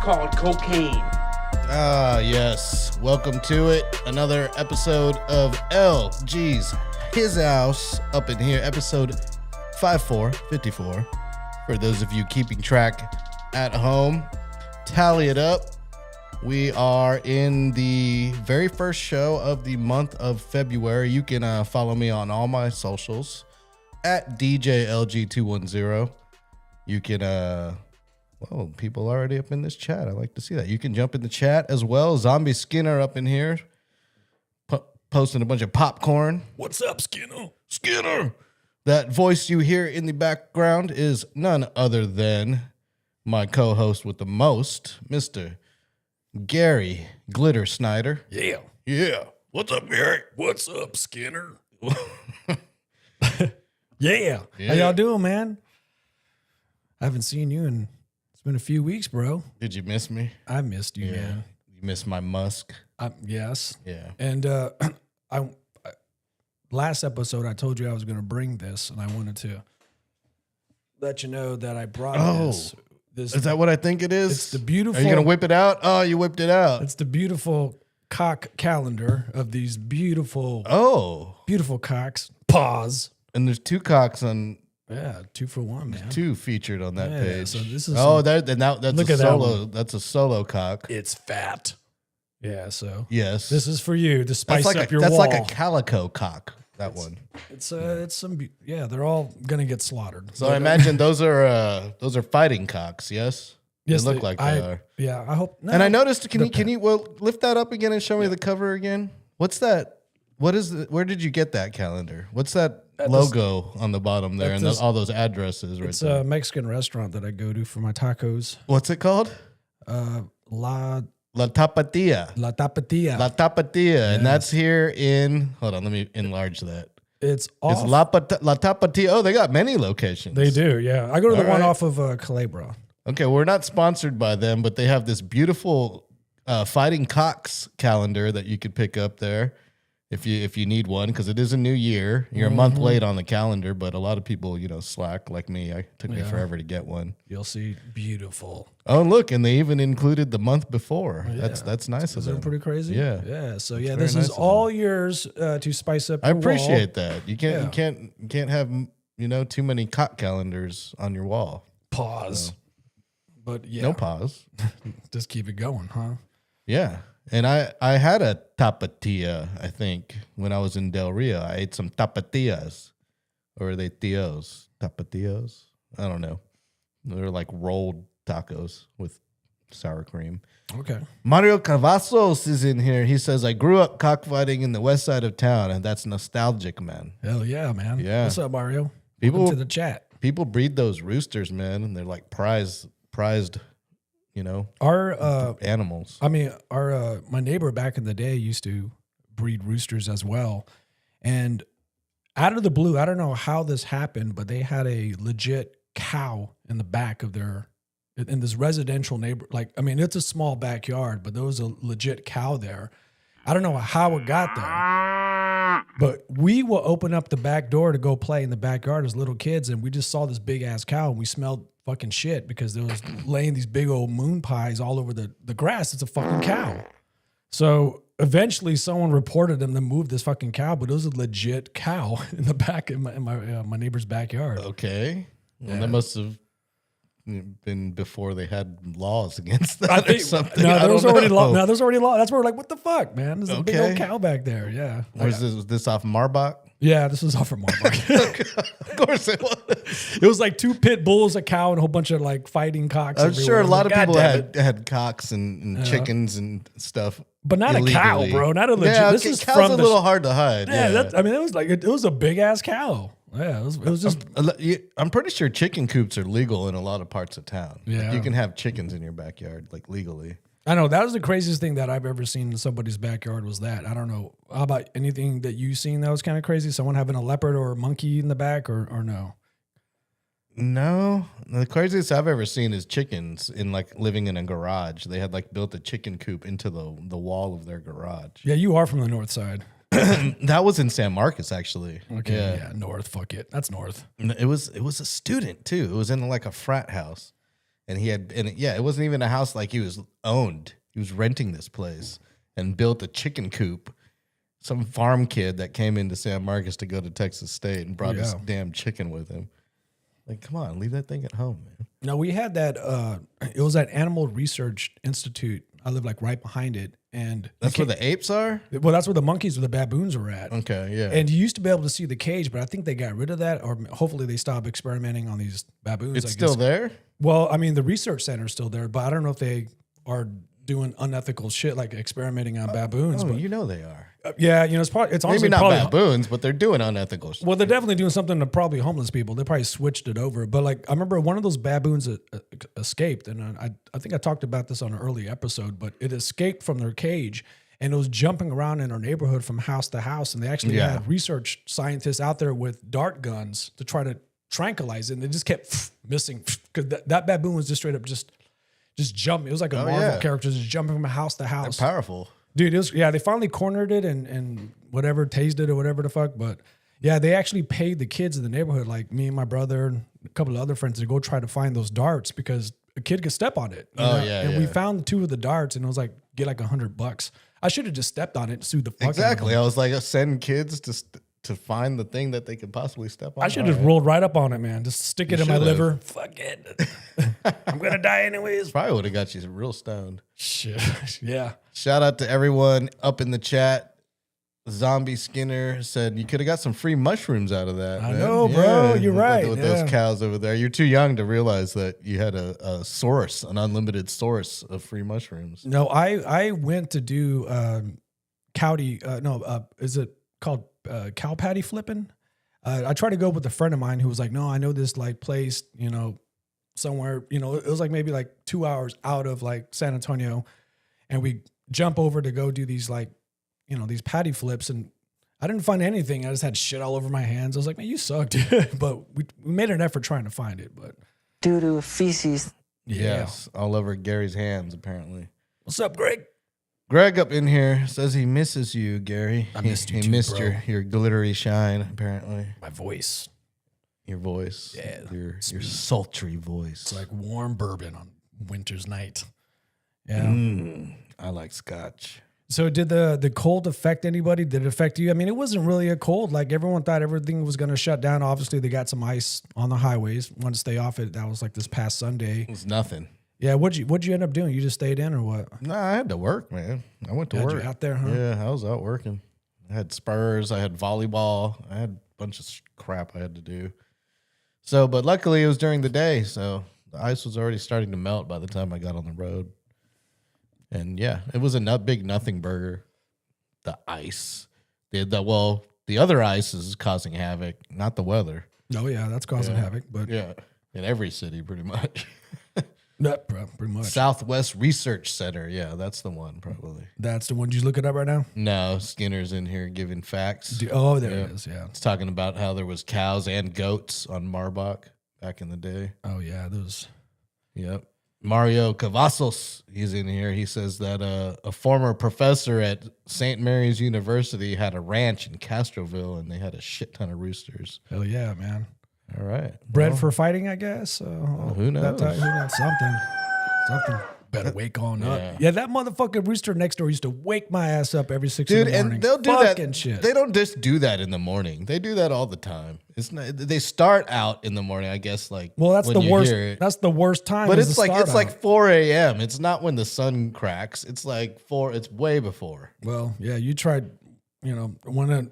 called cocaine. Ah, yes. Welcome to it. Another episode of LG's His House up in here. Episode 54. For those of you keeping track at home, tally it up. We are in the very first show of the month of February. You can follow me on all my socials at DJLG210. You can, well, people already up in this chat. I like to see that. You can jump in the chat as well. Zombie Skinner up in here posting a bunch of popcorn. What's up, Skinner? Skinner! That voice you hear in the background is none other than my co-host with the most, Mr. Gary Glitter Snyder. Yeah. Yeah. What's up, Gary? What's up, Skinner? Yeah. How y'all doing, man? I haven't seen you in, it's been a few weeks, bro. Did you miss me? I missed you, man. You missed my musk? Yes. Yeah. And I last episode, I told you I was going to bring this, and I wanted to let you know that I brought this. Is that what I think it is? It's the beautiful. Are you going to whip it out? Oh, you whipped it out. It's the beautiful cock calendar of these beautiful, beautiful cocks. Pause. And there's two cocks on. Yeah, 2 for 1, man. Two featured on that page. So this is that's look a at solo. That's a solo cock. It's fat. Yeah, so Yes. this is for you to spice that's like up your that's wall. like a calico cock. That one. It's some they're all gonna get slaughtered. So I imagine those are fighting cocks. Yes. Yes, they look like they are. Yeah, I hope. No, And I noticed. Can you lift that up again and show me the cover again? What's that? What is it? Where did you get that calendar? What's that logo on the bottom there and all those addresses right It's there? a Mexican restaurant that I go to for my tacos. What's it called? La Tapatía. La Tapatia. La Tapatía, and that's here in. Hold on, let me enlarge that. It's It's La Tapatía. Oh, they got many locations. They do, yeah. I go to the All one right. off of Calabria. Okay, we're not sponsored by them, but they have this beautiful Fighting Cocks calendar that you could pick up there if you need one, because it is a new year. You're a month late on the calendar, but a lot of people, slack like me. It took me forever to get one. You'll see beautiful. Oh, look, and they even included the month before. That's nice of Is that them. pretty crazy? Yeah. Yeah. So very this nice is of all yours to spice up I your appreciate that. You Yeah. can't have too many cock calendars on your wall. Pause. But yeah. No pause. Just keep it going, huh? Yeah. And I had a tapatilla, I think, when I was in Del Rio. I ate some tapatillas. Or are they tios? Tapatillos? I don't know. They're like rolled tacos with sour cream. Okay. Mario Cavazos is in here. He says, I grew up cockfighting in the west side of town, and that's nostalgic, man. Hell yeah, man. Yeah. What's up, Mario? People- Welcome to the chat. People breed those roosters, man, and they're like prized, Our animals. I mean, our my neighbor back in the day used to breed roosters as well. And out of the blue, I don't know how this happened, but they had a legit cow in the back of in this residential neighbor. Like, I mean, it's a small backyard, but there was a legit cow there. I don't know how it got there, but we will open up the back door to go play in the backyard as little kids, and we just saw this big ass cow, and we smelled fucking shit because there was laying these big old moon pies all over the grass. It's a fucking cow. So eventually someone reported them to move this fucking cow, but it was a legit cow in the back in my neighbor's backyard. Okay. Well, that must have been before they had laws against that I think or something. no, I there was don't already know. law. No, there's already law. That's where we're like, what the fuck, man? There's a big old Okay. cow back there. Yeah. Was this off Marbach? Yeah, this was off from Marburg. Of course it was. It was like 2 pit bulls, a cow, and a whole bunch of like fighting cocks. I'm everywhere. sure a lot of God people damn it. had cocks and chickens and stuff. But not a cow, illegally. bro. Not a legit. Yeah, this okay, is cow's from a the little hard to hide. Yeah, Yeah, I mean, it was like it was a big ass cow. Yeah, it was just I'm pretty sure chicken coops are legal in a lot of parts of town. Like, Yeah. you can have chickens in your backyard, like legally. I know that was the craziest thing that I've ever seen in somebody's backyard was that. I don't know. How about anything that you've seen that was kind of crazy? Someone having a leopard or a monkey in the back or no? No, the craziest I've ever seen is chickens in like living in a garage. They had like built a chicken coop into the wall of their garage. Yeah, you are from the north side. That was in San Marcos, actually. Okay, yeah, north. Fuck it. That's north. And it was a student too. It was in like a frat house, And it wasn't even a house like he was owned. He was renting this place and built a chicken coop. Some farm kid that came into San Marcos to go to Texas State and brought this damn chicken with him. Like, come on, leave that thing at home, man. No, we had that. It was at Animal Research Institute. I live like right behind it, and that's where the apes are. Well, that's where the monkeys or the baboons were at. Okay, yeah. And you used to be able to see the cage, but I think they got rid of that, or hopefully they stopped experimenting on these baboons. It's still there. Well, I mean, the research center is still there, but I don't know if they are doing unethical shit like experimenting on baboons. Oh, but you know they are. Yeah, you know, it's honestly maybe not probably baboons, but they're doing unethical shit. Well, they're definitely doing something to probably homeless people. They probably switched it over. But like, I remember one of those baboons escaped, and I think I talked about this on an early episode. But it escaped from their cage, and it was jumping around in our neighborhood from house to house. And they actually had research scientists out there with dart guns to try to tranquilize it. And they just kept missing because that baboon was just straight up just jumping. It was like a Marvel character just jumping from house to house. They're powerful. Dude, it was, they finally cornered it and whatever, tased it or whatever the fuck. But yeah, they actually paid the kids in the neighborhood, like me and my brother and a couple of other friends, to go try to find those darts because a kid could step on it. And we found 2 of the darts and it was like, get like $100. I should have just stepped on it and sued the fuck out of them. Exactly. I was like, send kids to find the thing that they could possibly step on. I should have rolled right up on it, man. Just stick it in my liver. Fuck it. I'm going to die anyways. Probably would have got you real stoned. Shit. Yeah. Shout out to everyone up in the chat. Zombie Skinner said you could have got some free mushrooms out of that. I know, bro. You're right. With those cows over there. You're too young to realize that you had a source, an unlimited source of free mushrooms. No, I went to do is it called cow patty flipping? I tried to go with a friend of mine who was like, no, I know this like place, you know, somewhere, you know, it was like maybe like 2 hours out of like San Antonio. And we jump over to go do these like, you know, these patty flips. And I didn't find anything. I just had shit all over my hands. I was like, man, you suck, dude. But we made an effort trying to find it. But doo-doo, feces. Yes, all over Gary's hands, apparently. What's up, Greg? Greg up in here says he misses you, Gary. I missed you too, He missed bro. your glittery shine, apparently. My voice. Your voice. Yeah. Your sultry voice. It's like warm bourbon on winter's night. Yeah. I like scotch. So did the cold affect anybody? Did it affect you? I mean, it wasn't really a cold. Like everyone thought everything was going to shut down. Obviously, they got some ice on the highways. Wanted to stay off it. That was like this past Sunday. It was nothing. Yeah, what'd you end up doing? You just stayed in or what? No, I had to work, man. I went to Had work. you out there, huh? Yeah, I was out working. I had spurs. I had volleyball. I had a bunch of crap I had to do. So, but luckily it was during the day, so the ice was already starting to melt by the time I got on the road. And yeah, it was a big nothing burger. The ice. The other ice is causing havoc, not the weather. Oh yeah, that's causing havoc. But Yeah, in every city pretty much. no, bro, pretty much. Southwest Research Center. Yeah, that's the one probably. That's the one. Did you look it up right now? No, Skinner's in here giving facts. There it is. Yeah. It's talking about how there was cows and goats on Marbach back in the day. Oh yeah, those. Yep. Mario Cavazos, he's in here. He says that a former professor at St. Mary's University had a ranch in Castroville, and they had a shit ton of roosters. Hell yeah, man. All right. Bred for fighting, I guess. who knows? Who knows? Something. Better wake on up. Yeah, that motherfucking rooster next door used to wake my ass up every 6 in the morning. And they'll do Fucking that. shit. They don't just do that in the morning. They do that all the time. It's not. They start out in the morning, I guess. Like, well, that's when the you worst. hear it. That's the worst time. But is it's the like start out. 4 a.m. It's not when the sun cracks. It's like 4. It's way before. Well, yeah, you tried. Want to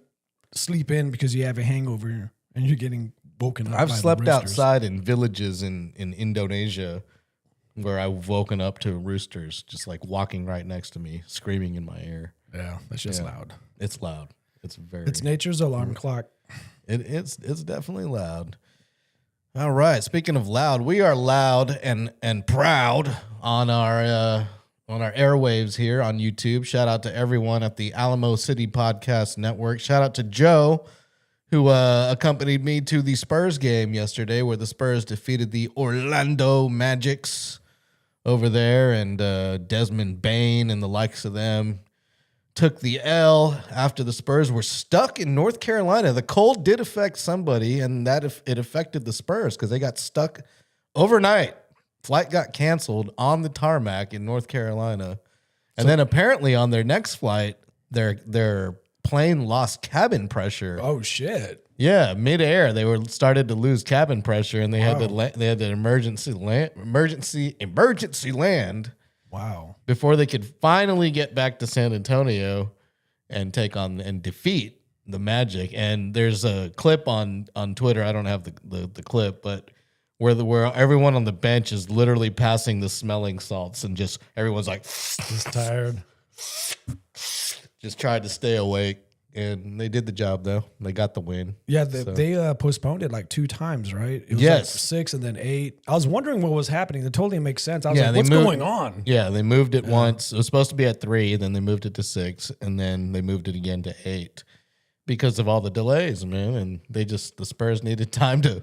sleep in because you have a hangover and you're getting woken up. I've by the slept roosters. outside in villages in Indonesia where I've woken up to roosters just like walking right next to me, screaming in my ear. Yeah, that's just loud. It's loud. It's very. It's nature's alarm clock. It's definitely loud. All right. Speaking of loud, we are loud and proud on our airwaves here on YouTube. Shout out to everyone at the Alamo City Podcast Network. Shout out to Joe, who accompanied me to the Spurs game yesterday, where the Spurs defeated the Orlando Magics over there, and Desmond Bain and the likes of them took the L after the Spurs were stuck in North Carolina. The cold did affect somebody, and it affected the Spurs because they got stuck overnight flight got canceled on the tarmac in North Carolina. And then apparently on their next flight, their plane lost cabin pressure. Oh shit. Yeah, midair they started to lose cabin pressure, and they had to emergency land. Wow. Before they could finally get back to San Antonio and take on and defeat the Magic. And there's a clip on Twitter. I don't have the clip, but where everyone on the bench is literally passing the smelling salts, and just everyone's like Just tired. just tried to stay awake. And they did the job, though. They got the win. Yeah, they postponed it like 2 times, right? It was Yes. like 6 and then 8. I was wondering what was happening. That totally makes sense. I was Yeah, like, they what's moved- going on? Yeah, they moved it once. It was supposed to be at 3, then they moved it to 6, and then they moved it again to 8 because of all the delays, man. And the Spurs needed time to,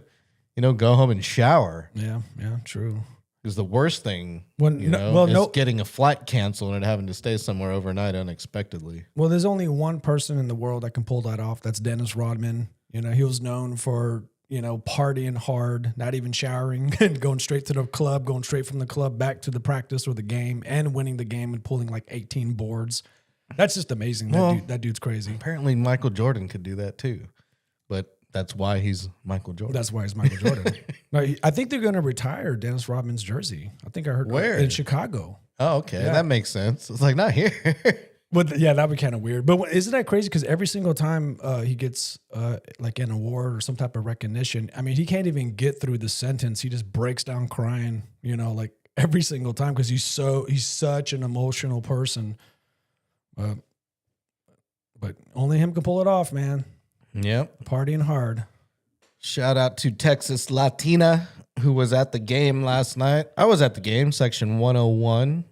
go home and shower. Yeah, true. Because the worst thing, When- is getting a flight canceled and having to stay somewhere overnight unexpectedly. Well, there's only one person in the world that can pull that off. That's Dennis Rodman. He was known for, partying hard, not even showering, and going straight to the club, going straight from the club back to the practice or the game, and winning the game and pulling like 18 boards. That's just amazing. That dude's crazy. Apparently Michael Jordan could do that too. But that's why he's Michael Jordan. That's why he's Michael Jordan. No, I think they're going to retire Dennis Rodman's jersey. I think I heard Where? in Chicago. Oh, okay. Yeah. That makes sense. It's like, not here. But yeah, that'd be kind of weird. But isn't that crazy? Because every single time he gets like an award or some type of recognition, I mean, he can't even get through the sentence. He just breaks down crying. Like every single time because he's such an emotional person. But only him can pull it off, man. Yep. Partying hard. Shout out to Texas Latina, who was at the game last night. I was at the game, section 101,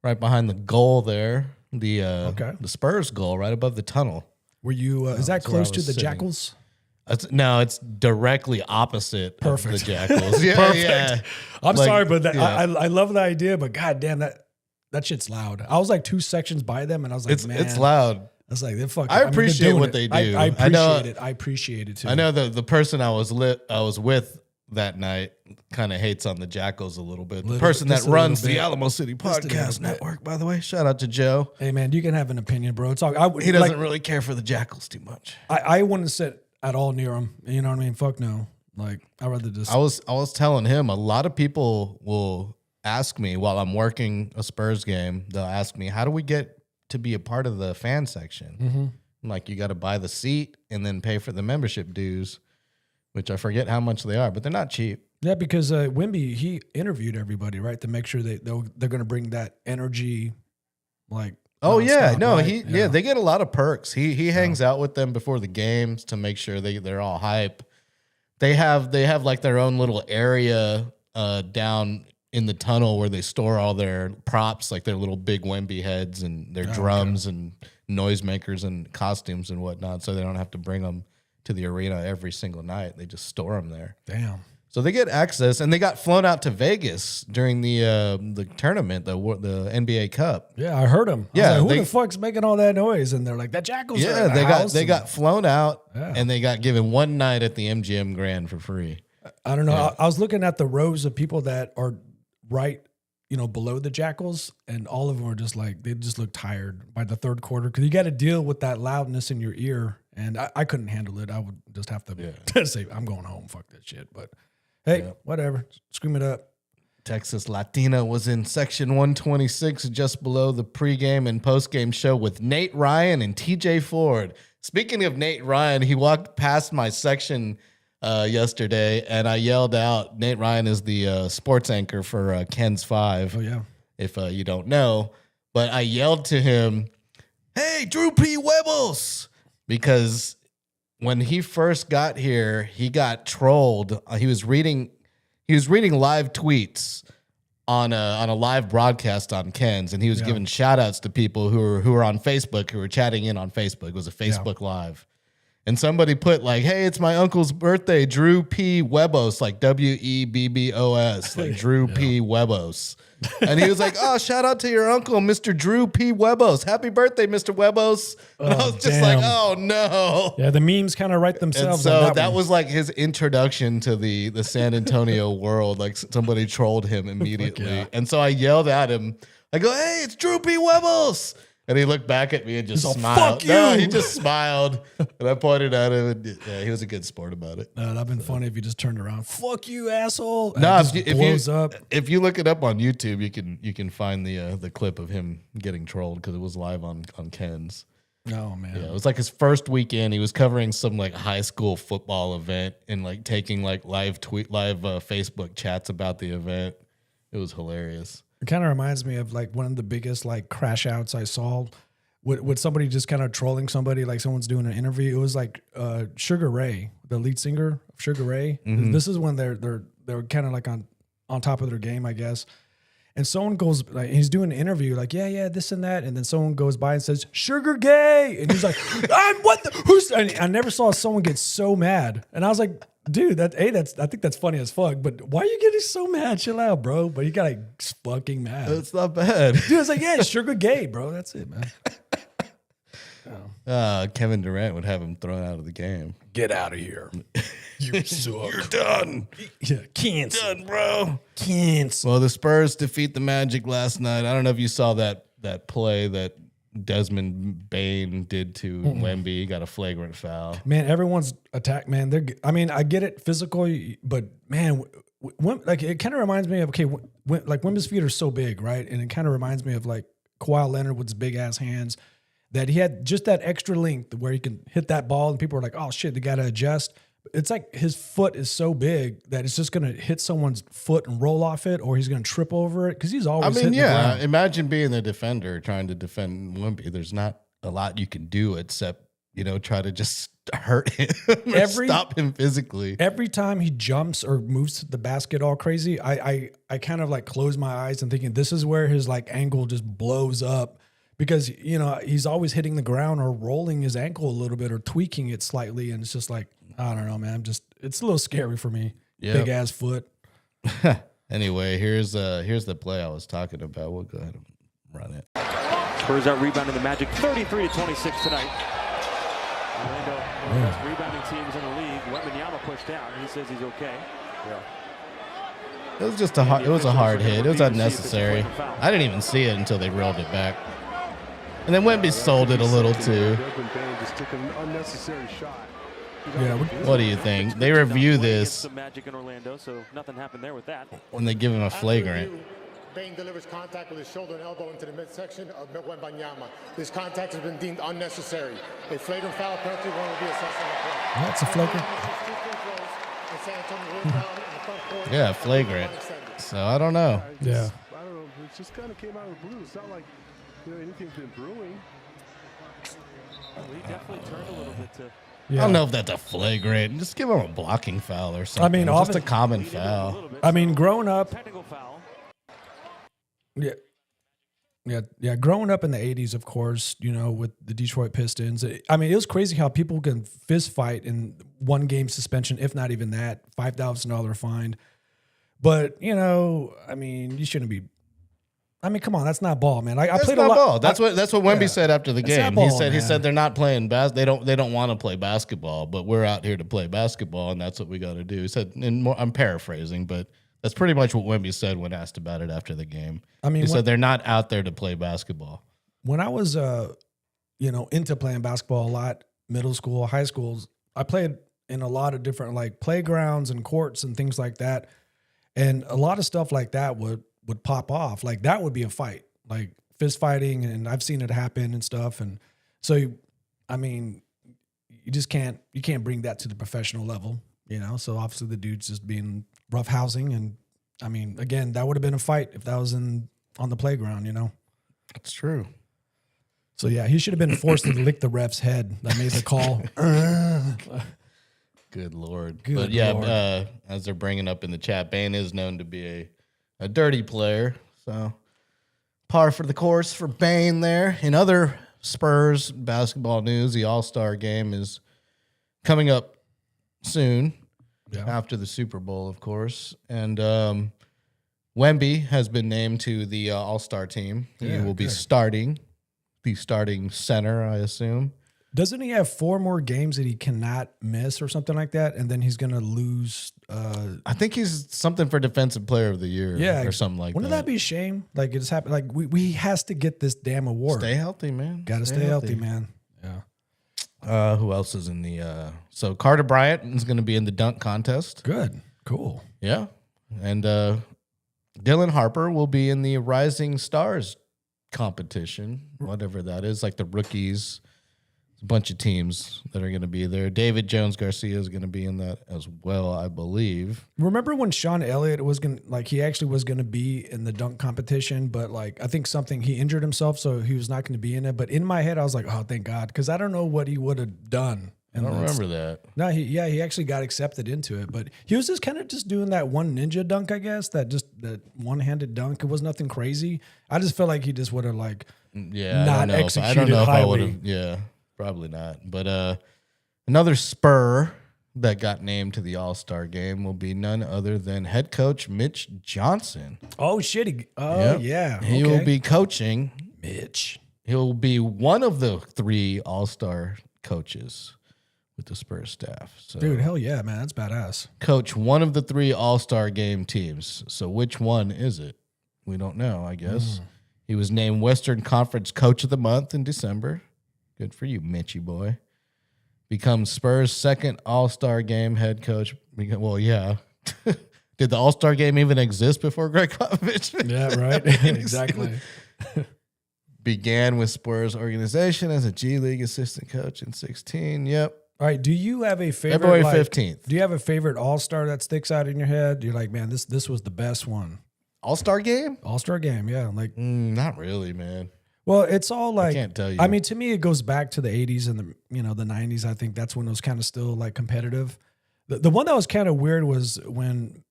right behind the goal there. The Spurs goal, right above the tunnel. Were you? Is that that's where I close to was the sitting. Jackals? No, it's directly opposite Perfect. of the Jackals. Yeah, Perfect. yeah. I'm Like, sorry, but yeah. I love the idea. But goddamn, that shit's loud. I was like 2 sections by them, and I was like, man, It's loud. I was like, they're fucking. I mean, they're appreciate doing what it. they do. I I know- appreciate it. I appreciate it too. I know the person I was with that night kind of hates on the Jackals a little bit. The person that just a runs little the bit. Alamo City Just a little Podcast bit. Network, by the way. Shout out to Joe. Hey man, you can have an opinion, bro. It's all. He doesn't really care for the Jackals too much. I wouldn't sit at all near him. You know what I mean? Fuck no. Like I'd rather just. I was telling him a lot of people will ask me while I'm working a Spurs game. They'll ask me, "How do we get to be a part of the fan section?" Mhm. I'm like, you got to buy the seat and then pay for the membership dues, which I forget how much they are, but they're not cheap. Yeah, because Wimby, he interviewed everybody, right, to make sure they're going to bring that energy, like. Oh yeah, nonstop, no, right? they get a lot of perks. He hangs out with them before the games to make sure they're all hype. They have like their own little area down in the tunnel where they store all their props, like their little big Wemby heads and their drums and noisemakers and costumes and whatnot, so they don't have to bring them to the arena every single night. They just store them there. Damn. So they get access, and they got flown out to Vegas during the tournament, the NBA Cup. Yeah, I heard him. Yeah, I was like, they- who the fuck's making all that noise? And they're like, that Jackals. are Yeah, in the house. they got flown out, Yeah. and they got given one night at the MGM Grand for free. I don't know. I was looking at the rows of people that are right, below the Jackals, and all of them are just like, they just look tired by the third quarter because you got to deal with that loudness in your ear, and I couldn't handle it. I would just have to say, I'm going home. Fuck that shit. But hey, whatever. Scream it up. Texas Latina was in section 126, just below the pregame and postgame show with Nate Ryan and TJ Ford. Speaking of Nate Ryan, he walked past my section yesterday, and I yelled out. Nate Ryan is the sports anchor for Ken's 5. Oh yeah. If you don't know. But I yelled to him, "Hey, Drew P. Webbles!" Because when he first got here, he got trolled. He was reading live tweets on a live broadcast on Ken's, and he was giving shout outs to people who were on Facebook, who were chatting in on Facebook. It was a Facebook Live. And somebody put like, "Hey, it's my uncle's birthday, Drew P. Webos," like Webbos, like Drew P. Webos. And he was like, "Oh, shout out to your uncle, Mr. Drew P. Webos. Happy birthday, Mr. Webos." And I was just like, "Oh no." Yeah, the memes kind of write And themselves. so on that was like his introduction to the San Antonio world. Like somebody trolled him immediately. yeah. And so I yelled at him. I go, "Hey, it's Drew P. Webos." And he looked back at me and just He's all, smiled. "Fuck No, you." he just smiled. And I pointed at him. And yeah, he was a good sport about it. That'd been funny if you just turned around. Fuck you, asshole. And No, it just blows up. if you look it up on YouTube, you can find the clip of him getting trolled because it was live on Ken's. Oh man. Yeah, it was like his first weekend. He was covering some like high school football event and like taking like live Facebook chats about the event. It was hilarious. It kind of reminds me of like one of the biggest like crash outs I saw with somebody just kind of trolling somebody, like someone's doing an interview. It was like Sugar Ray, the lead singer of Sugar Ray. Mm-hmm. This is when they're kind of like on top of their game, I guess. And someone goes, like, he's doing an interview, like, yeah, this and that. And then someone goes by and says, "Sugar gay." And he's like, and I never saw someone get so mad. And I was like, dude, I think that's funny as fuck. But why are you getting so mad? Chill out, bro. But he got like fucking mad. It's not bad. Dude, I was like, yeah, sugar gay, bro. That's it, man. Kevin Durant would have him thrown out of the game. Get out of here. You suck. You're done. Yeah, cancel. Done, bro. Cancel. Well, the Spurs defeat the Magic last night. I don't know if you saw that play that Desmond Bain did to Wemby. He got a flagrant foul. Man, everyone's attacked, man. I get it physical, but man, like it kind of reminds me of, like Wemby's feet are so big, right? And it kind of reminds me of like Kawhi Leonard with his big ass hands, that he had just that extra length where he can hit that ball and people are like, "Oh shit, they got to adjust." It's like his foot is so big that it's just going to hit someone's foot and roll off it, or he's going to trip over it because he's always hitting the ground. Imagine being the defender trying to defend Wemby. There's not a lot you can do except, try to just hurt him or stop him physically. Every time he jumps or moves the basket all crazy, I kind of like close my eyes and thinking this is where his like ankle just blows up. Because, he's always hitting the ground or rolling his ankle a little bit or tweaking it slightly. And it's just like, I don't know, man. It's a little scary for me. Yep. Big ass foot. Anyway, here's the play I was talking about. We'll go ahead and run it. Spurs out rebounding the Magic 33-26 tonight. Orlando, one of the best rebounding teams in the league. Wembanyama pushed out. He says he's okay. Yeah. It was just a hard hit. It was unnecessary. I didn't even see it until they rolled it back. And then Wemby sold it a little too. Just took an unnecessary shot. Yeah. What do you think? They review this Magic in Orlando, so nothing happened there with that. when they give him a flagrant. Bain delivers contact with his shoulder and elbow into the midsection of Wembanyama. This contact has been deemed unnecessary. A flagrant foul penalty will be assessed on the play. That's a flagrant. Yeah, flagrant. So I don't know. Yeah. I don't know. It just kind of came out of the blue. It's not like anything's been brewing. Well, he definitely turned a little bit to. I don't know if that's a flagrant. Just give him a blocking foul or something. I mean, just a common foul. I mean, growing up. Technical foul. Yeah. Growing up in the 80s, of course, with the Detroit Pistons. I mean, it was crazy how people can fist fight in 1 game suspension, if not even that, $5,000 fine. But, I mean, you shouldn't be. I mean, come on, that's not ball, man. I played a lot. Ball. That's what Wemby said after the game. Ball, he said they're not playing they don't want to play basketball, but we're out here to play basketball, and that's what we got to do. He said, I'm paraphrasing, but that's pretty much what Wemby said when asked about it after the game. I mean, he said they're not out there to play basketball. When I was, into playing basketball a lot, middle school, high schools, I played in a lot of different like playgrounds and courts and things like that, and a lot of stuff like that would pop off. Like that would be a fight, like fist fighting, and I've seen it happen and stuff. And so, you can't bring that to the professional level, So obviously the dude's just being roughhousing, and I mean, again, that would have been a fight if that was on the playground, That's true. So yeah, he should have been forced to lick the ref's head that made the call. Good Lord. Good but yeah, Lord. As they're bringing up in the chat, Bain is known to be a dirty player. So par for the course for Bain there. In other Spurs basketball news, the All-Star game is coming up soon Yeah. after the Super Bowl, of course. And Wemby has been named to the All-Star team. He Yeah, will be good. starting, the starting center, I assume. Doesn't he have 4 more games that he cannot miss or something like that? And then he's going to lose. I think he's something for Defensive Player of the Year or something like Wouldn't that be a shame? Like, it's happened. Like, we has to get this damn award. Stay healthy, man. Got to stay healthy, man. Yeah. Who else is in the so Carter Bryant is going to be in the dunk contest. Good. Cool. Yeah. And Dylan Harper will be in the Rising Stars competition, whatever that is, like the rookies. A bunch of teams that are going to be there. David Jones Garcia is going to be in that as well, I believe. Remember when Sean Elliott was going to, like, he actually was going to be in the dunk competition, but like, I think he injured himself, so he was not going to be in it. But in my head, I was like, oh, thank God. Cause I don't know what he would have done. I don't remember that. No, he actually got accepted into it, but he was just kind of just doing that one ninja dunk, I guess, that one-handed dunk. It was nothing crazy. I just feel like he just would have like Yeah, not I don't know executed if I would highly. have. Yeah, probably not. But another Spur that got named to the All-Star game will be none other than head coach Mitch Johnson. Oh shit! Yep. Yeah, He will be coaching. Mitch. He'll be one of the 3 All-Star coaches with the Spurs staff. So Dude, hell yeah, man, that's badass. coach one of the 3 All-Star game teams. So which one is it? We don't know, I guess. He was named Western Conference Coach of the Month in December. Good for you, Mitchy boy. Becomes Spurs' second All-Star game head coach. Well, yeah. Did the All-Star game even exist before Greg Popovich? Yeah, right. Exactly. Began with Spurs organization as a G League assistant coach in 2016. Yep. All right. Do you have a favorite? February like, 15th. Do you have a favorite All-Star that sticks out in your head? You're like, man, this was the best one. All-Star game? All-Star game, yeah. Like, Not really, man. well, it's all like, can't tell you. I mean, to me, it goes back to the 80s and the 90s. I think that's when it was kind of still like competitive. The one that was kind of weird was when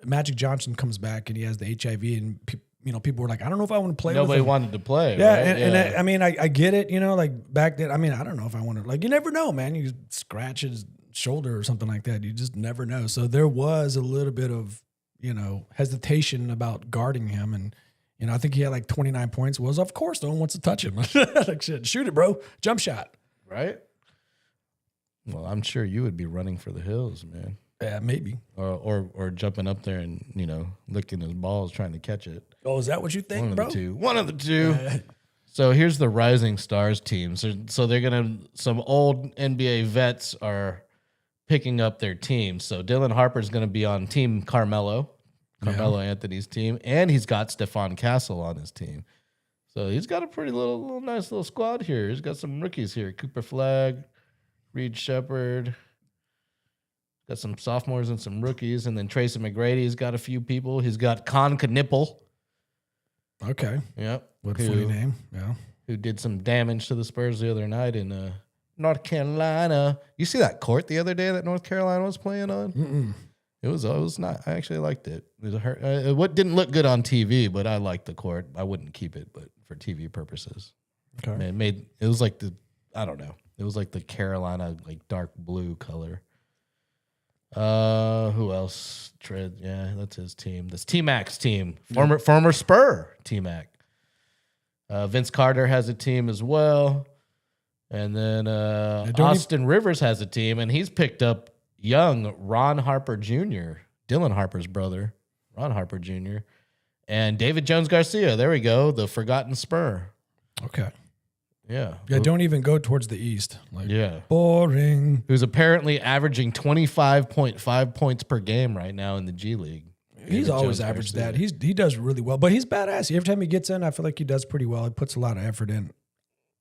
Magic Johnson comes back and he has the HIV and people were like, I don't know if I want to play Nobody with him. wanted to play. Yeah, right? and I mean, I get it, like back then. I mean, I don't know if I want to, like, you never know, man. You scratch his shoulder or something like that. You just never know. So there was a little bit of, hesitation about guarding him. And, I think he had like 29 points. Was, of course, no one wants to touch him. Like, shit, shoot it, bro. Jump shot. Right? Well, I'm sure you would be running for the hills, man. Yeah, maybe. Or jumping up there and, licking his balls trying to catch it. Oh, is that what you think, One of bro? the two. One of the two. So here's the Rising Stars teams. So they're going to, some old NBA vets are picking up their teams. So Dylan Harper's going to be on Team Carmelo Anthony's team, and he's got Stephon Castle on his team. So he's got a pretty little nice little squad here. He's got some rookies here. Cooper Flagg, Reed Shepard. Got some sophomores and some rookies. And then Tracy McGrady's got a few people. He's got Con Knipple. Okay. Yep. What a funny name. Yeah. Who did some damage to the Spurs the other night in North Carolina. You see that court the other day that North Carolina was playing on? Mm-mm. It was not. I actually liked it. It didn't look good on TV, but I liked the court. I wouldn't keep it, but for TV purposes. Okay. Man, it was like I don't know. It was like the Carolina like dark blue color. Who else? Yeah, that's his team. This T-Mac's team. Former Spur T-Mac. Vince Carter has a team as well. And then Austin Rivers has a team, and he's picked up young Ron Harper Jr., Dylan Harper's brother, Ron Harper Jr., and David Jones Garcia. There we go, the forgotten Spur. Okay. Yeah. Yeah, don't even go towards the east. Like, Yeah. boring. Who's apparently averaging 25.5 points per game right now in the G League. He's David always Jones averaged Garcia. that. He does really well, but he's badass. Every time he gets in, I feel like he does pretty well. He puts a lot of effort in.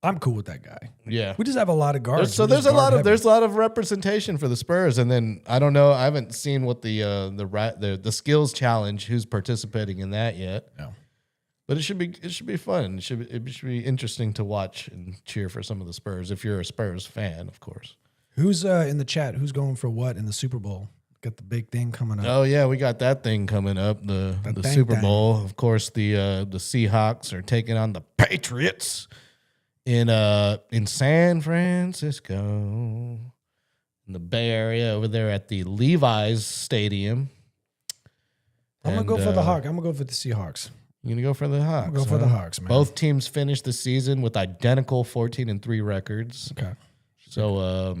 I'm cool with that guy. Yeah. We just have a lot of guards. So there's a lot of representation for the Spurs, and then I don't know. I haven't seen what the skills challenge, who's participating in that yet. No. But it should be fun. It should be interesting to watch and cheer for some of the Spurs if you're a Spurs fan, of course. Who's in the chat? Who's going for what in the Super Bowl? Got the big thing coming up. Oh yeah, we got that thing coming up. The Super Bowl. Of course, the Seahawks are taking on the Patriots in San Francisco. in the Bay Area over there at the Levi's Stadium. I'm going to go for the Hawks. I'm going to go for the Seahawks. You're going to go for the Hawks? Go for the Hawks, man. Both teams finished the season with identical 14-3 records. Okay. So,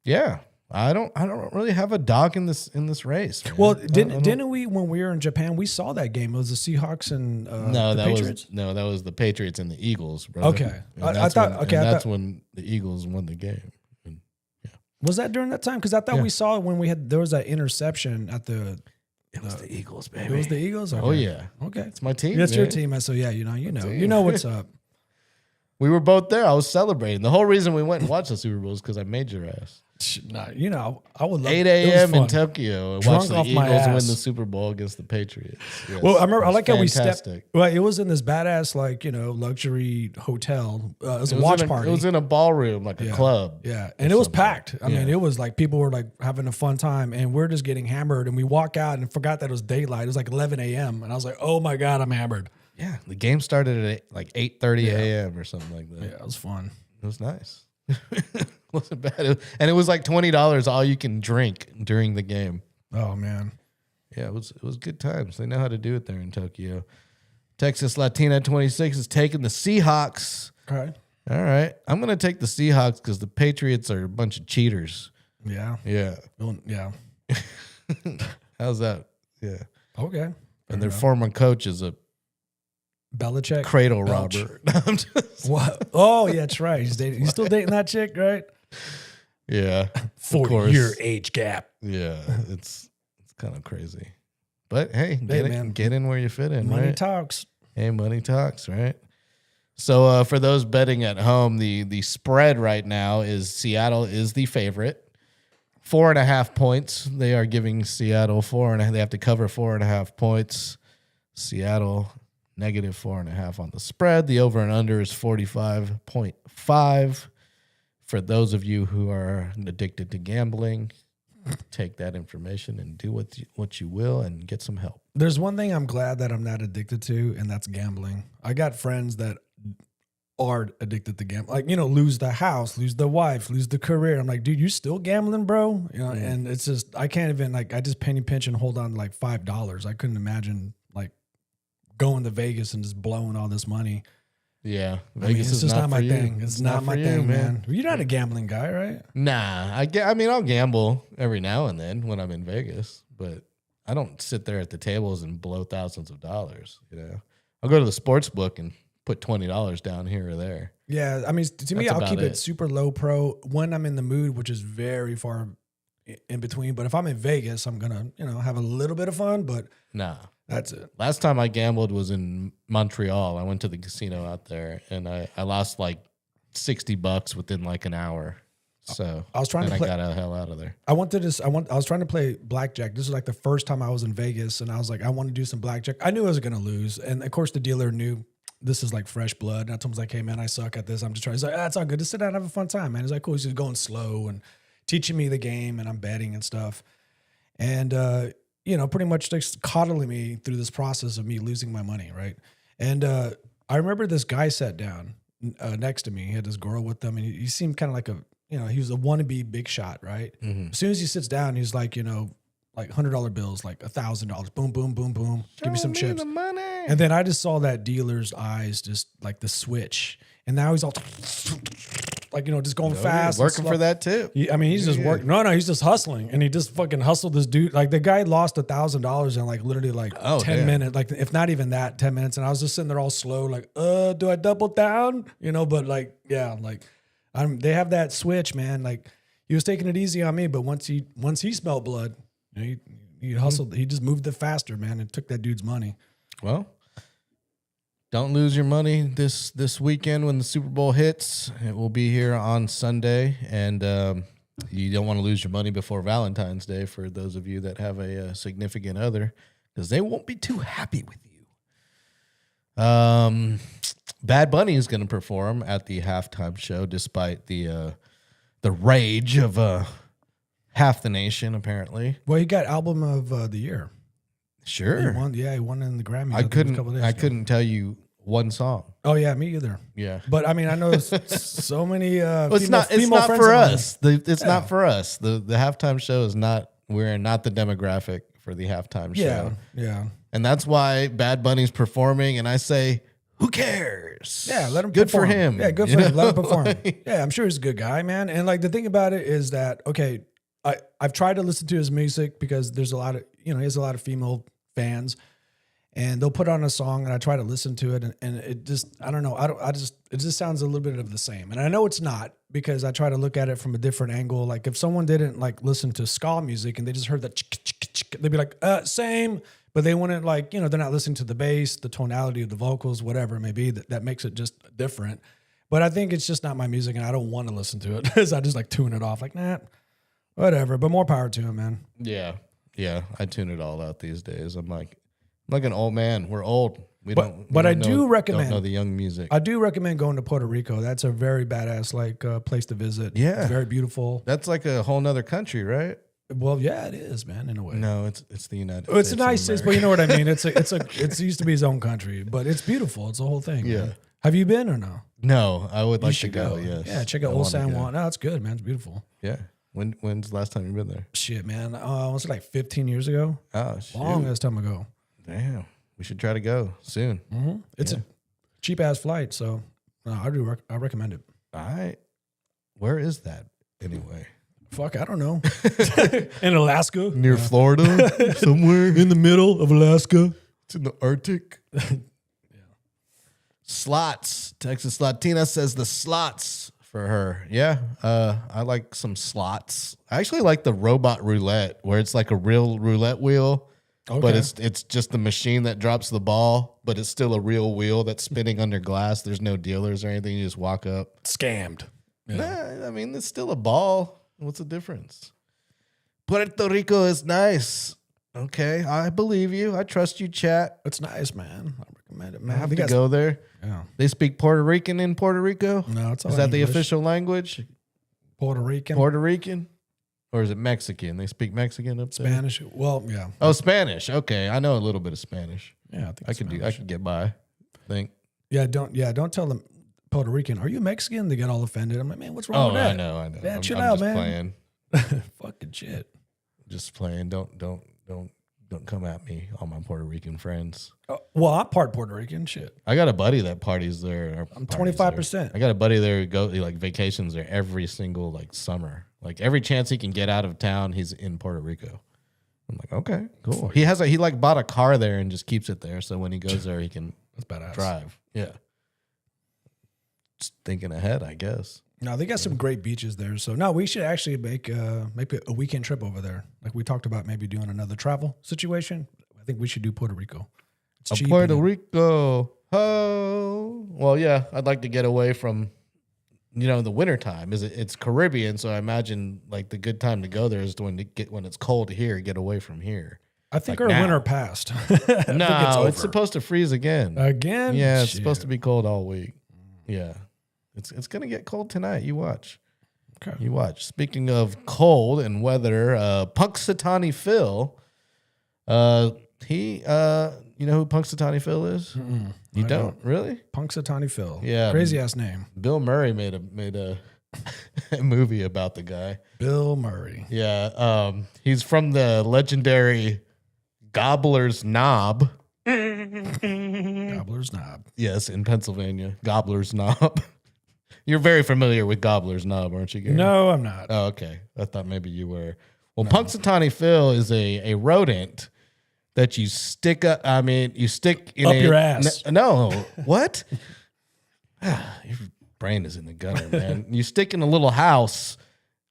yeah. I don't really have a dog in this race. Man. Well, didn't we, when we were in Japan, we saw that game? It was the Seahawks and the Patriots? That was the Patriots and the Eagles, bro. Okay. That's when the Eagles won the game. And, yeah. Was that during that time? Because I thought we saw it when there was that interception at the. It was the Eagles, baby. It was the Eagles? Okay. Oh, yeah. Okay. It's my team. That's man. your team. So, yeah, you know what's up. We were both there. I was celebrating. The whole reason we went and watched the Super Bowl is because I made your ass. Nah, I would love 8 a.m. in Tokyo. Watch the off my Eagles ass. win the Super Bowl against the Patriots. Yes. Well, I remember. I like how we fantastic. stepped. Well, it was in this badass, luxury hotel. It was a watch party. It was in a ballroom, like a club. Yeah, and it was something. packed. I mean, it was like people were like having a fun time, and we're just getting hammered. And we walk out and forgot that it was daylight. It was like 11 a.m. And I was like, "Oh my god, I'm hammered." Yeah, the game started at like 8:30 a.m. or something like that. Yeah, it was fun. It was nice. Wasn't bad. And it was like $20 all you can drink during the game. Oh man. Yeah, it was good times. They know how to do it there in Tokyo. Texas Latina 26 is taking the Seahawks. Okay. All right. I'm going to take the Seahawks because the Patriots are a bunch of cheaters. Yeah. Yeah. Well, yeah. How's that? Yeah. Okay. And their former coach is a Belichick. cradle Belch. robber. I'm just, What? Oh, yeah, that's right. He's still dating that chick, right? yeah. 4-year age gap. Yeah. It's kind of crazy. But hey, man. get in where you fit in, Money right? talks. Hey, money talks, right? So for those betting at home, the spread right now is Seattle is the favorite. 4.5 points. They are giving Seattle 4.5. They have to cover 4.5 points. Seattle negative 4.5 on the spread. The over and under is 45.5. For those of you who are addicted to gambling, take that information and do what you will and get some help. There's one thing I'm glad that I'm not addicted to, and that's gambling. I got friends that are addicted to gambling. Like, lose the house, lose the wife, lose the career. I'm like, dude, you still gambling, bro? And it's just, I can't even, I just penny pinch and hold on to like $5. I couldn't imagine like going to Vegas and just blowing all this money. Yeah. Vegas it's just not my thing. It's not my thing, man. You're not a gambling guy, right? Nah, I mean, I'll gamble every now and then when I'm in Vegas, but I don't sit there at the tables and blow thousands of dollars. I'll go to the sports book and put $20 down here or there. Yeah, I mean, to me, I'll keep it super low pro when I'm in the mood, which is very far in between. But if I'm in Vegas, I'm gonna, have a little bit of fun. But nah, that's it. Last time I gambled was in Montreal. I went to the casino out there and I lost like $60 within like an hour. So I was trying to play. I got the hell out of there. I was trying to play blackjack. This was like the first time I was in Vegas, and I was like, I want to do some blackjack. I knew I was gonna lose, and of course the dealer knew this is like fresh blood. And I told him, like, hey man, I suck at this. I'm just trying. He's like, it's all good. Just sit down and have a fun time, man. He's like, cool. He's just going slow and teaching me the game, and I'm betting and stuff. And pretty much just coddling me through this process of me losing my money, right? And I remember this guy sat down next to me. He had this girl with him, and he seemed kind of like he was a wannabe big shot, right? Mm-hmm. As soon as he sits down, he's like, like $100 bills, like $1,000. Boom, boom, boom, boom. Give me some chips. The money. And then I just saw that dealer's eyes just like the switch. And now he's all like, just going fast. Working for that too. He's just working. No, he's just hustling. And he just fucking hustled this dude. Like the guy lost $1,000 in like literally like 10 minutes. Like if not even that, 10 minutes. And I was just sitting there all slow, like, do I double down? But like, yeah, like they have that switch, man. Like he was taking it easy on me, but once he smelled blood, he hustled. He just moved it faster, man, and took that dude's money. Well, don't lose your money this weekend when the Super Bowl hits. It will be here on Sunday, and you don't want to lose your money before Valentine's Day for those of you that have a significant other, because they won't be too happy with you. Bad Bunny is going to perform at the halftime show, despite the rage of half the nation, apparently. Well, he got album of the year. Sure. He won in the Grammy. I couldn't tell you one song. Oh yeah, me either. Yeah. But I mean, I know so many. Well, it's female not. It's female not friends for of mine. us. It's not for us. The halftime show is not. We're not the demographic for the halftime show. Yeah, yeah. And that's why Bad Bunny's performing. And I say, who cares? Yeah, let him. Good perform. for him. Yeah, good you for him. know? Let him perform. Yeah, I'm sure he's a good guy, man. And like the thing about it is that okay, I've tried to listen to his music because there's a lot of he has a lot of female fans, and they'll put on a song and I try to listen to it and it just I don't know it just sounds a little bit of the same, and I know it's not because I try to look at it from a different angle. Like if someone didn't like listen to ska music and they just heard that they'd be like same. But they wouldn't like, they're not listening to the bass, the tonality of the vocals, whatever it may be. That makes it just different. But I think it's just not my music, and I don't want to listen to it. So I just like tune it off, like nah, whatever. But more power to him, man. Yeah. I tune it all out these days. I'm like an old man. We're old. But I do recommend. Don't know the young music. I do recommend going to Puerto Rico. That's a very badass place to visit. Yeah. It's very beautiful. That's like a whole nother country, right? Well, yeah, it is, man. In a way. No, it's the United It's States. a nice, of but you know America. what I mean. It used to be his own country, but it's beautiful. It's the whole thing. Yeah. Man. Have you been or no? No, I would You like to should go. Yes. Yeah, check out I Old wanna San go. Juan. No, it's good, man. It's beautiful. Yeah. When's the last time you've been there? Shit, man. Was it like 15 years ago? Oh, shit. Long ass time ago. Damn. We should try to go soon. It's a cheap ass flight, so I recommend it. All right. Where is that anyway? Fuck, I don't know. In Alaska, Near Florida, somewhere in the middle of Alaska. It's in the Arctic. Slots. Texas Latina says the slots for her. Yeah. I like some slots. I actually like the robot roulette where it's like a real roulette wheel. Okay. But it's just the machine that drops the ball, but it's still a real wheel that's spinning under glass. There's no dealers or anything. You just walk up. Scammed. Nah, I mean, it's still a ball. What's the difference? Puerto Rico is nice. Okay, I believe you. I trust you, chat. It's nice, man. I recommend it, I man. have They to got- go there. Yeah. They speak Puerto Rican in Puerto Rico? No, it's all Is that the English. official language? Puerto Rican, Puerto Rican? Or is it Mexican? They speak Mexican up there? Spanish. Well, yeah. Oh, Spanish. Okay, I know a little bit of Spanish. Yeah, I think I it's could do. I Spanish. could get by. I think. Don't tell them Puerto Rican. Are you Mexican? They get all offended. I'm like, man, what's wrong Oh, with that? I know. Man, I'm chill out, just man. playing. Fucking shit. Just playing. Don't come at me, all my Puerto Rican friends. Well, I'm part Puerto Rican. Shit. I got a buddy that parties there. or I'm parties 25%. there. I got a buddy there who go like vacations there every single like summer. Like every chance he can get out of town, he's in Puerto Rico. I'm like, okay, cool. He like bought a car there and just keeps it there. So when he goes there, he can That's badass. drive. Yeah. Just thinking ahead, I guess. No, they got some great beaches there. So no, we should actually make maybe a weekend trip over there. Like we talked about, maybe doing another travel situation. I think we should do Puerto Rico. It's cheap Puerto and- Rico. Oh, well, yeah. I'd like to get away from, the wintertime. It's Caribbean, so I imagine like the good time to go there is when it's cold here. Get away from here. I think like our now. winter passed. I think No, over. it's supposed to freeze again. Again? Yeah, it's Shit. supposed to be cold all week. Yeah, it's gonna get cold tonight. You watch. Okay. You watch. Speaking of cold and weather, Punxsutawney Phil. He you know who Punxsutawney Phil is? You I don't really? Punxsutawney Phil. Yeah. Crazy ass name. Bill Murray made a a movie about the guy. Bill Murray. Yeah, he's from the legendary Gobbler's Knob. Gobbler's Knob. Yes, in Pennsylvania, Gobbler's Knob. You're very familiar with Gobbler's Knob, aren't you, Gary? No, I'm not. Oh, okay. I thought maybe you were. Well, Punxsutawney Phil is a rodent that you stick up. I mean, you stick in Up your ass. No, what? Your brain is in the gutter, man. You stick in a little house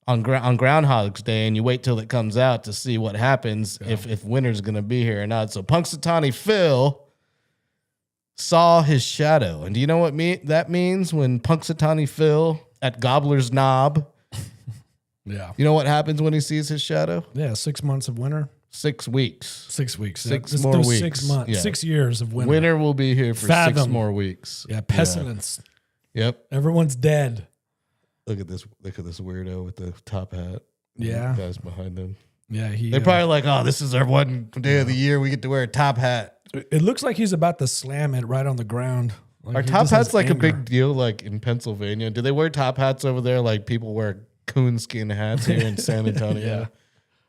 on Groundhog's Day, and you wait till it comes out to see what happens if winter's gonna be here or not. So Punxsutawney Phil saw his shadow, and do you know what that means when Punxsutawney Phil at Gobbler's Knob? Yeah. You know what happens when he sees his shadow? Yeah. 6 months of winter. 6 weeks. 6 weeks. Six Just more those weeks. 6 months. Yeah. 6 years of winter. Winter will be here for 6 Fathom. more weeks. Yeah. Pestilence. Yep. Everyone's dead. Look at this weirdo with the top hat. Yeah. The guys behind him. Yeah. They're probably like, oh, this is our one day of the year we get to wear a top hat. It looks like he's about to slam it right on the ground. Like, Are he top just has hats like a anger. big deal like in Pennsylvania? Do they wear top hats over there like people wear coonskin hats here in San Antonio? Yeah.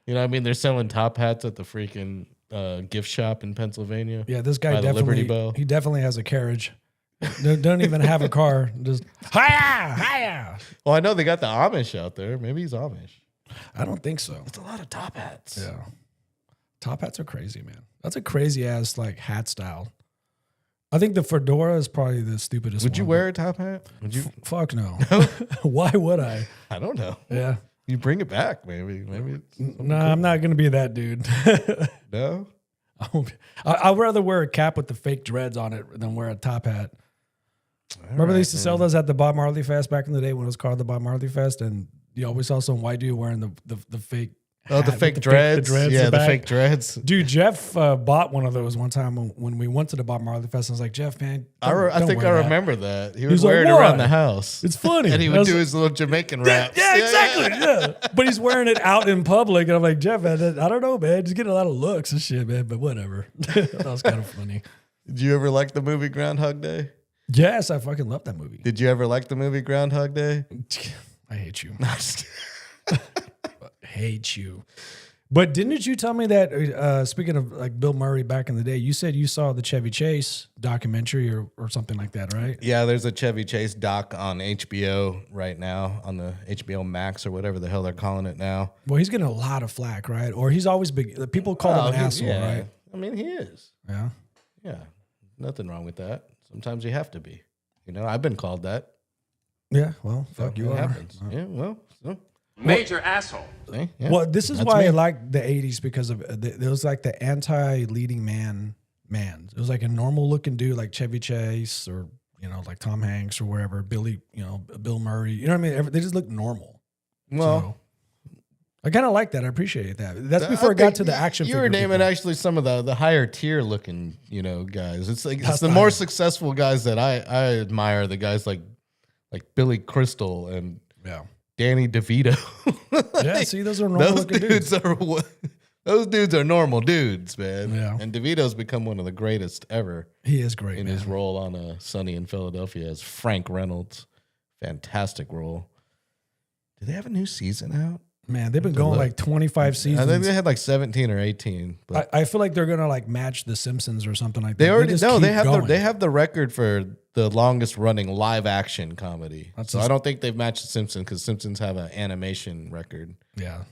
You know what I mean? They're selling top hats at the freaking gift shop in Pennsylvania. Yeah, this guy by the Liberty definitely Bell. he definitely has a carriage. Don't even have a car. Just hiya, hiya. Well, I know they got the Amish out there. Maybe he's Amish. I don't think so. It's a lot of top hats. Yeah. Top hats are crazy, man. That's a crazy ass like hat style. I think the fedora is probably the stupidest Would you one, wear a top hat? Would you? Fuck no. Why would I? I don't know. Yeah. You bring it back, maybe. Maybe. No, I'm not gonna be that dude. No. I'd rather wear a cap with the fake dreads on it than wear a top hat. Remember they used to sell those at the Bob Marley Fest back in the day when it was called the Bob Marley Fest, and you always saw some white dude wearing the fake. Oh, the hat fake with dreads. in Yeah, the back. fake dreads. Dude, Jeff bought one of those one time when we went to the Bob Marley Fest. I was like, Jeff, man, I think I wear that. remember that. He would He's like, wear it around "Why?" the house. It's funny. And he I would was do like, his little Jamaican raps. Yeah, exactly. Yeah. But he's wearing it out in public. And I'm like, Jeff, I don't know, man. Just getting a lot of looks and shit, man. But whatever. That was kind of funny. Did you ever like the movie Groundhog Day? Yes, I fucking love that movie. Did you ever like the movie Groundhog Day? I hate you. Hate you. But didn't you tell me that, speaking of like Bill Murray back in the day, you said you saw the Chevy Chase documentary or something like that, right? Yeah, there's a Chevy Chase doc on HBO right now, on the HBO Max or whatever the hell they're calling it now. Well, he's getting a lot of flack, right? Or he's always big. People call him an asshole, yeah. right? I mean, he is. Yeah. Yeah, nothing wrong with that. Sometimes you have to be. You know, I've been called that. Yeah. Well, fuck you It are. happens. Yeah, well, so, Major asshole. see, yeah. Well, this is That's why me. I like the 80s because of it was like the anti-leading man. It was like a normal looking dude like Chevy Chase or, you know, like Tom Hanks or wherever, Billy, you know, Bill Murray. You know what I mean? They just look normal. Well, So, I kind of like that. I appreciate that. That's before it got to the action You were figure naming people. actually some of the higher tier looking, you know, guys. It's like That's it's the the more higher- successful guys that I admire. The guys like Billy Crystal and Yeah. Danny DeVito. Yeah, see, those are normal those looking dudes dudes. are those dudes are normal dudes, man. Yeah. And DeVito's become one of the greatest ever He is great, in man. his role on Sunny in Philadelphia as Frank Reynolds. Fantastic role. Do they have a new season out? Man, they've been going like 25 I think seasons. they had like 17 or 18. But I feel like they're gonna like match The Simpsons or something like that. they already just know keep they have going. they have the record for the longest running live action comedy. That's so just- I don't think they've matched the Simpsons because Simpsons have an animation record. Yeah,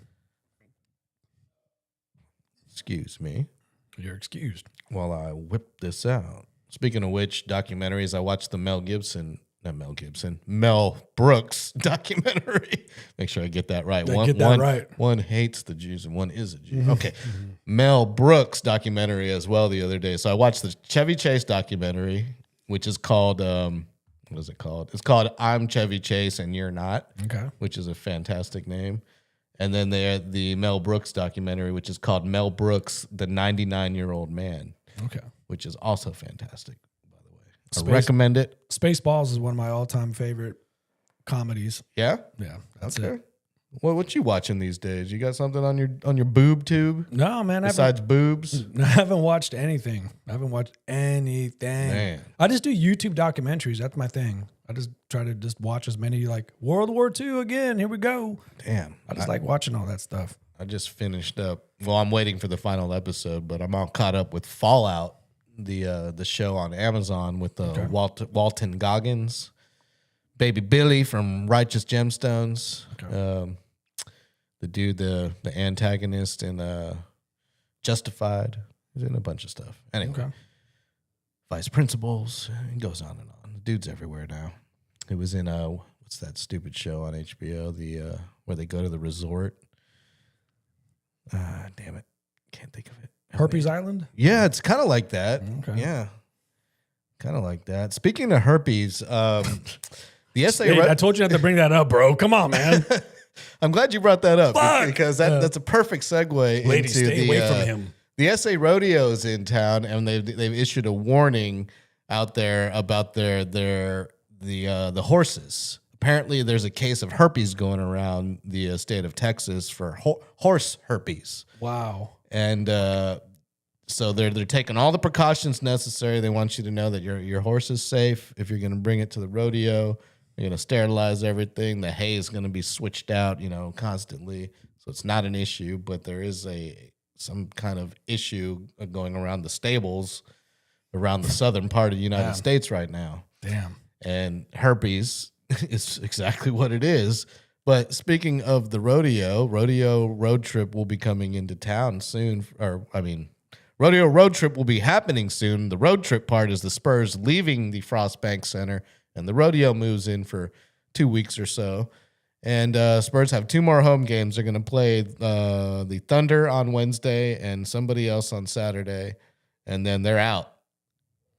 Excuse me you're excused. while I whip this out. Speaking of which, documentaries, I watched the Mel Brooks documentary. Make sure I get that right. Get that right. One hates the Jews and one is a Jew. Okay. Mel Brooks documentary as well the other day. So I watched the Chevy Chase documentary, which is called, what is it called? It's called I'm Chevy Chase and You're Not, Okay. which is a fantastic name. And then the Mel Brooks documentary, which is called Mel Brooks, the 99-Year-Old Man, Okay. which is also fantastic, by the way. Space- I recommend it. Spaceballs is one of my all-time favorite comedies. Yeah? Yeah, that's Okay. it. What you watching these days? You got something on your boob tube No, man, besides boobs? I haven't watched anything. I haven't watched anything. Man. I just do YouTube documentaries. That's my thing. I just try to just watch as many like World War II again. Here we go. Damn. I just like watching all that stuff. I just finished up. Well, I'm waiting for the final episode, but I'm all caught up with Fallout, the show on Amazon with Walton Goggins, Baby Billy from Righteous Gemstones, the dude, the antagonist in Justified. He's in a bunch of stuff. Anyway, Okay. Vice Principals. It goes on and on. The dude's everywhere now. It was in what's that stupid show on HBO? The where they go to the resort. Damn it, can't think of it. Herpes Island? Yeah, it's kind of like that. Okay. Yeah, kind of like that. Speaking of herpes, the essay. Hey, I told you not to bring that up, bro. Come on, man. I'm glad you brought that up Fuck! because that's a perfect segue Ladies, into stay the away from him. The SA Rodeo's in town, and they've issued a warning out there about the horses. Apparently, there's a case of herpes going around the state of Texas for horse herpes, Wow. and so they're taking all the precautions necessary. They want you to know that your horse is safe. If you're going to bring it to the rodeo, you're going to sterilize everything. The hay is going to be switched out, constantly. So it's not an issue, but there is some kind of issue going around the stables around the southern part of the United States right now. Damn. And herpes is exactly what it is. But speaking of the rodeo road trip will be coming into town soon. Rodeo road trip will be happening soon. The road trip part is the Spurs leaving the Frostbank Center, and the rodeo moves in for 2 weeks or so. And Spurs have 2 more home games. They're going to play the Thunder on Wednesday and somebody else on Saturday, and then they're out.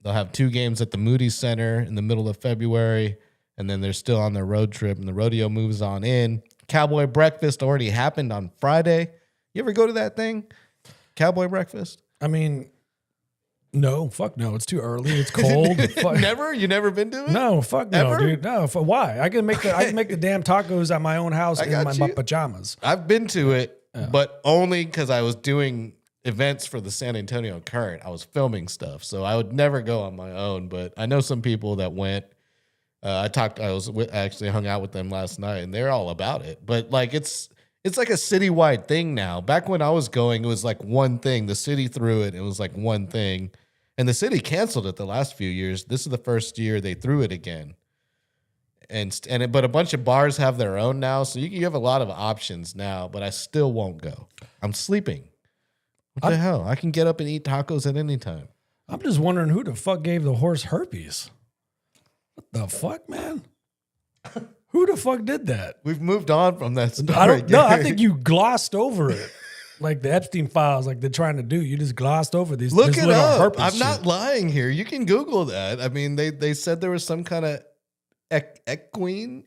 They'll have 2 games at the Moody Center in the middle of February, and then they're still on their road trip, and the rodeo moves on in. Cowboy breakfast already happened on Friday. You ever go to that thing? Cowboy breakfast? I mean, no, fuck no. It's too early. It's cold. Fuck. Never? You never been to it? No, fuck no, Ever? dude. No, why? I can make the damn tacos at my own house in my pajamas. I've been to it, but only because I was doing events for the San Antonio Current. I was filming stuff, so I would never go on my own. But I know some people that went. I actually hung out with them last night, and they're all about it. But like it's like a citywide thing now. Back when I was going, it was like one thing. The city threw it. It was like one thing. And the city canceled it the last few years. This is the first year they threw it again. But a bunch of bars have their own now, so you have a lot of options now, but I still won't go. I'm sleeping. What the hell? I can get up and eat tacos at any time. I'm just wondering who the fuck gave the horse herpes. What the fuck, man? Who the fuck did that? We've moved on from that story. I think you glossed over it. Like the Epstein files, like they're trying to do. You just glossed over these. Look this it little up. herpes I'm shit. not lying here. You can Google that. I mean, they said there was some kind of equine.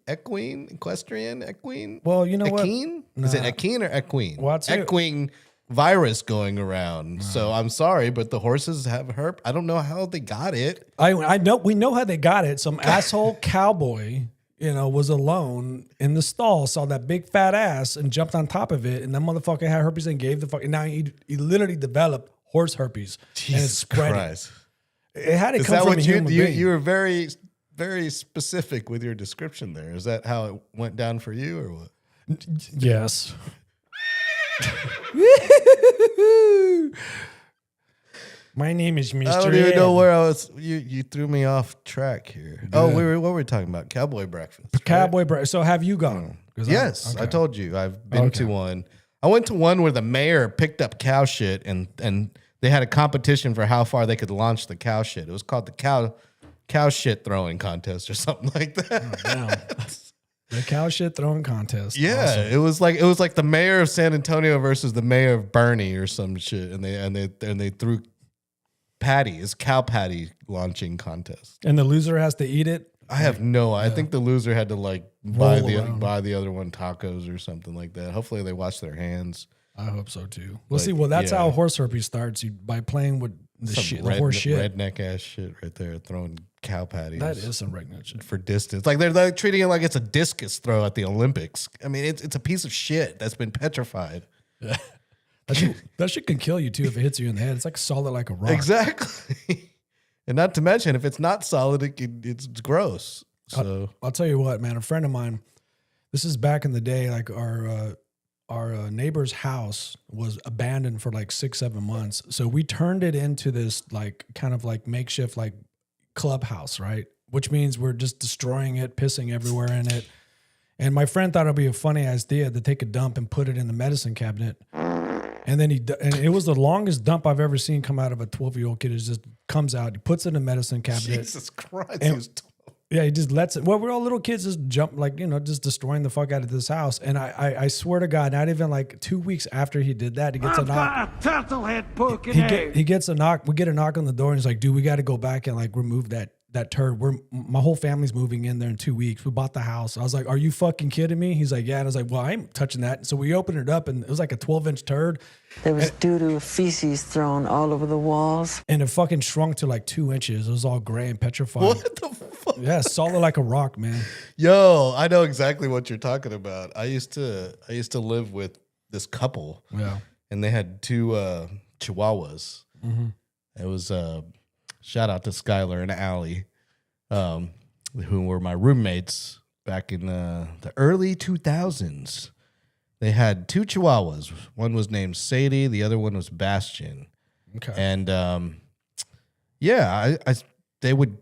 Well, you know what? Equine? Is it equine or equine? Well, equine virus going around. So I'm sorry, but the horses have herpes. I don't know how they got it. I know. We know how they got it. Some asshole cowboy, was alone in the stall, saw that big fat ass, and jumped on top of it, and that motherfucker had herpes and gave the fuck. And now he literally developed horse herpes, and it's spreading. Christ. It had to Is come that from what a human being. you were very, very specific with your description there? Is that how it went down for you, or what? Yes. My name is Mr. I don't even know Ed. where I was. You threw me off track here. Yeah. Oh, what were we talking about? Cowboy breakfast. right? Cowboy breakfast. So have you gone? 'Cause Yes, okay. I told you. I've been to one. I went to one where the mayor picked up cow shit and they had a competition for how far they could launch the cow shit. It was called the cow shit throwing contest or something like that. Oh, damn. The cow shit throwing contest. Yeah, Awesome. it was like the mayor of San Antonio versus the mayor of Bernie or some shit, and they threw cow patty launching contest. And the loser has to eat it. I have no. I think the loser had to buy around. the other one tacos or something like that. Hopefully they wash their hands. I hope so too. We'll Like, see. Well, that's yeah. how horse herpes starts. By playing with the horse shit. redneck ass shit right there, throwing cow patties. That is some redneck shit. for distance. Like they're treating it like it's a discus throw at the Olympics. I mean, it's a piece of shit that's been petrified. That shit can kill you too if it hits you in the head. It's like solid like a rock. Exactly. And not to mention, if it's not solid, it's gross. So I'll tell you what, man. A friend of mine. This is back in the day. Like our neighbor's house was abandoned for like 6-7 months. So we turned it into this like kind of like makeshift like clubhouse, right? Which means we're just destroying it, pissing everywhere in it. And my friend thought it'd be a funny idea to take a dump and put it in the medicine cabinet. And then and it was the longest dump I've ever seen come out of a 12-year-old kid. It just comes out, he puts it in the medicine cabinet. Jesus Christ. And- he was Yeah, he just lets it. Well, we're all little kids, just jump just destroying the fuck out of this house. And I swear to God, not even like 2 weeks after he did that, he gets a knock. A turtle head poking He gets a knock. We get a knock on the door, and he's like, "Dude, we got to go back and like remove that turd. My whole family's moving in there in 2 weeks. We bought the house." I was like, "Are you fucking kidding me?" He's like, "Yeah." And I was like, "Well, I ain't touching that." So we opened it up, and it was like a 12-inch turd, There was doo-doo feces thrown all over the walls. and it fucking shrunk to like 2 inches. It was all gray and petrified. What the fuck? Yeah, solid like a rock, man. Yo, I know exactly what you're talking about. I used to live with this couple, Yeah. and they had two chihuahuas. It was shout out to Skylar and Allie, who were my roommates back in the early 2000s. They had 2 Chihuahuas. One was named Sadie. The other one was Bastion. Okay. And they would,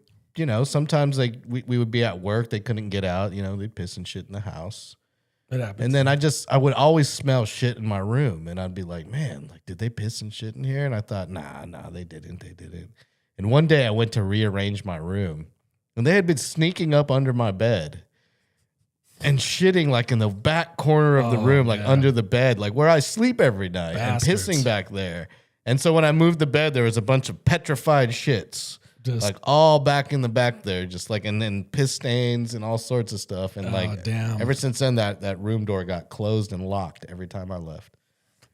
sometimes we would be at work. They couldn't get out. They'd piss and shit in the house. It happens. And then I would always smell shit in my room, and I'd be like, man, did they piss and shit in here? And I thought, nah, they didn't. And one day I went to rearrange my room, and they had been sneaking up under my bed and shitting in the back corner of the room, under the bed, where I sleep every night, Bastards. and pissing back there. And so when I moved the bed, there was a bunch of petrified shits. Just All back in the back there, and then piss stains and all sorts of stuff. And damn. ever since then, that room door got closed and locked every time I left.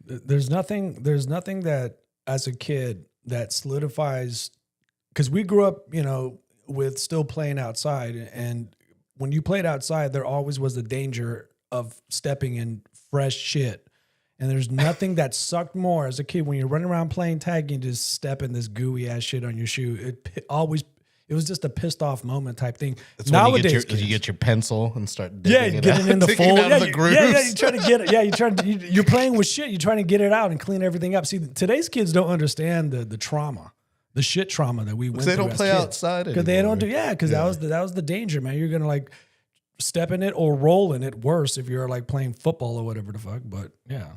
There's nothing that as a kid that solidifies, because we grew up, with still playing outside. And when you played outside, there always was the danger of stepping in fresh shit. And there's nothing that sucked more as a kid when you're running around playing tag and just step in this gooey ass shit on your shoe. It was just a pissed off moment type thing. That's Nowadays, when you get your pencil and start digging get it in the digging fold. out of the grooves. You try to get it. Yeah, you're playing with shit. You're trying to get it out and clean everything up. See, today's kids don't understand the trauma, the shit trauma that we went through. They don't play outside because they don't anymore. do. Yeah, because that was the danger, man. You're gonna step in it or roll in it. Worse if you're playing football or whatever the fuck. But yeah.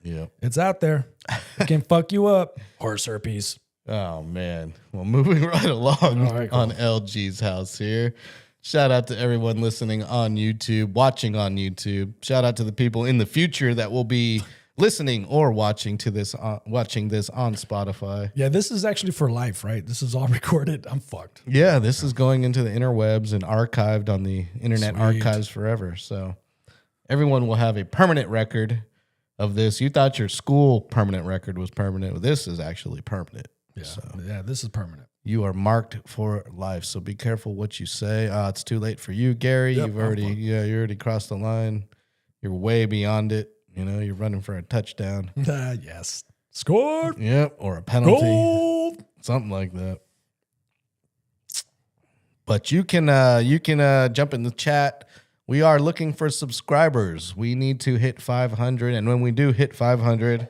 Yeah. It's out there. It can fuck you up. Horse herpes. Oh, man. Well, moving right along All right, cool. on LG's house here. Shout out to everyone listening on YouTube, watching on YouTube. Shout out to the people in the future that will be listening or watching this on Spotify. Yeah, this is actually for life, right? This is all recorded. I'm fucked. Yeah, this is going into the interwebs and archived on the Internet Sweet. Archives forever. So everyone will have a permanent record of this. You thought your school permanent record was permanent. This is actually permanent. Yeah, So yeah, this is permanent. you are marked for life. So be careful what you say. It's too late for you, Gary. Yep, You I'm already fucked. crossed the line. You're way beyond it. You're running for a touchdown. Yes. Scored. Yep, or a penalty. Goal. Something like that. But you can jump in the chat. We are looking for subscribers. We need to hit 500, and when we do hit 500,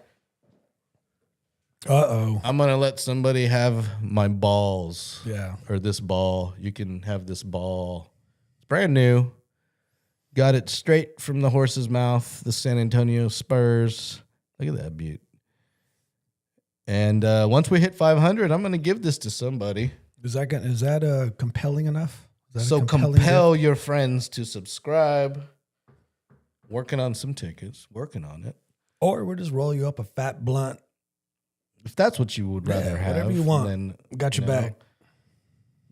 I'm gonna let somebody have my balls. Yeah. Or this ball. You can have this ball. It's brand new. Got it straight from the horse's mouth. The San Antonio Spurs. Look at that beaut. And once we hit 500, I'm gonna give this to somebody. Is that compelling enough? Is that a So compelling compel your friends to subscribe. Working on some tickets. Working on it. Or we'll just roll you up a fat blunt. If that's what you would rather have, whatever you want. then Got your back.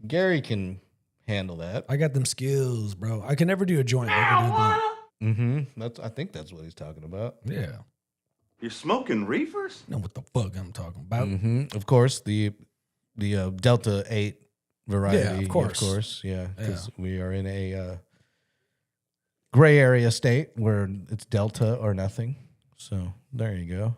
Gary can handle that. I got them skills, bro. I can never do a joint. I can do a blunt. I think that's what he's talking about. Yeah. You're smoking reefers? Know what the fuck I'm talking about. Of course, the Delta 8 variety. Yeah, of course. Because we are in a gray area state where it's Delta or nothing. So there you go.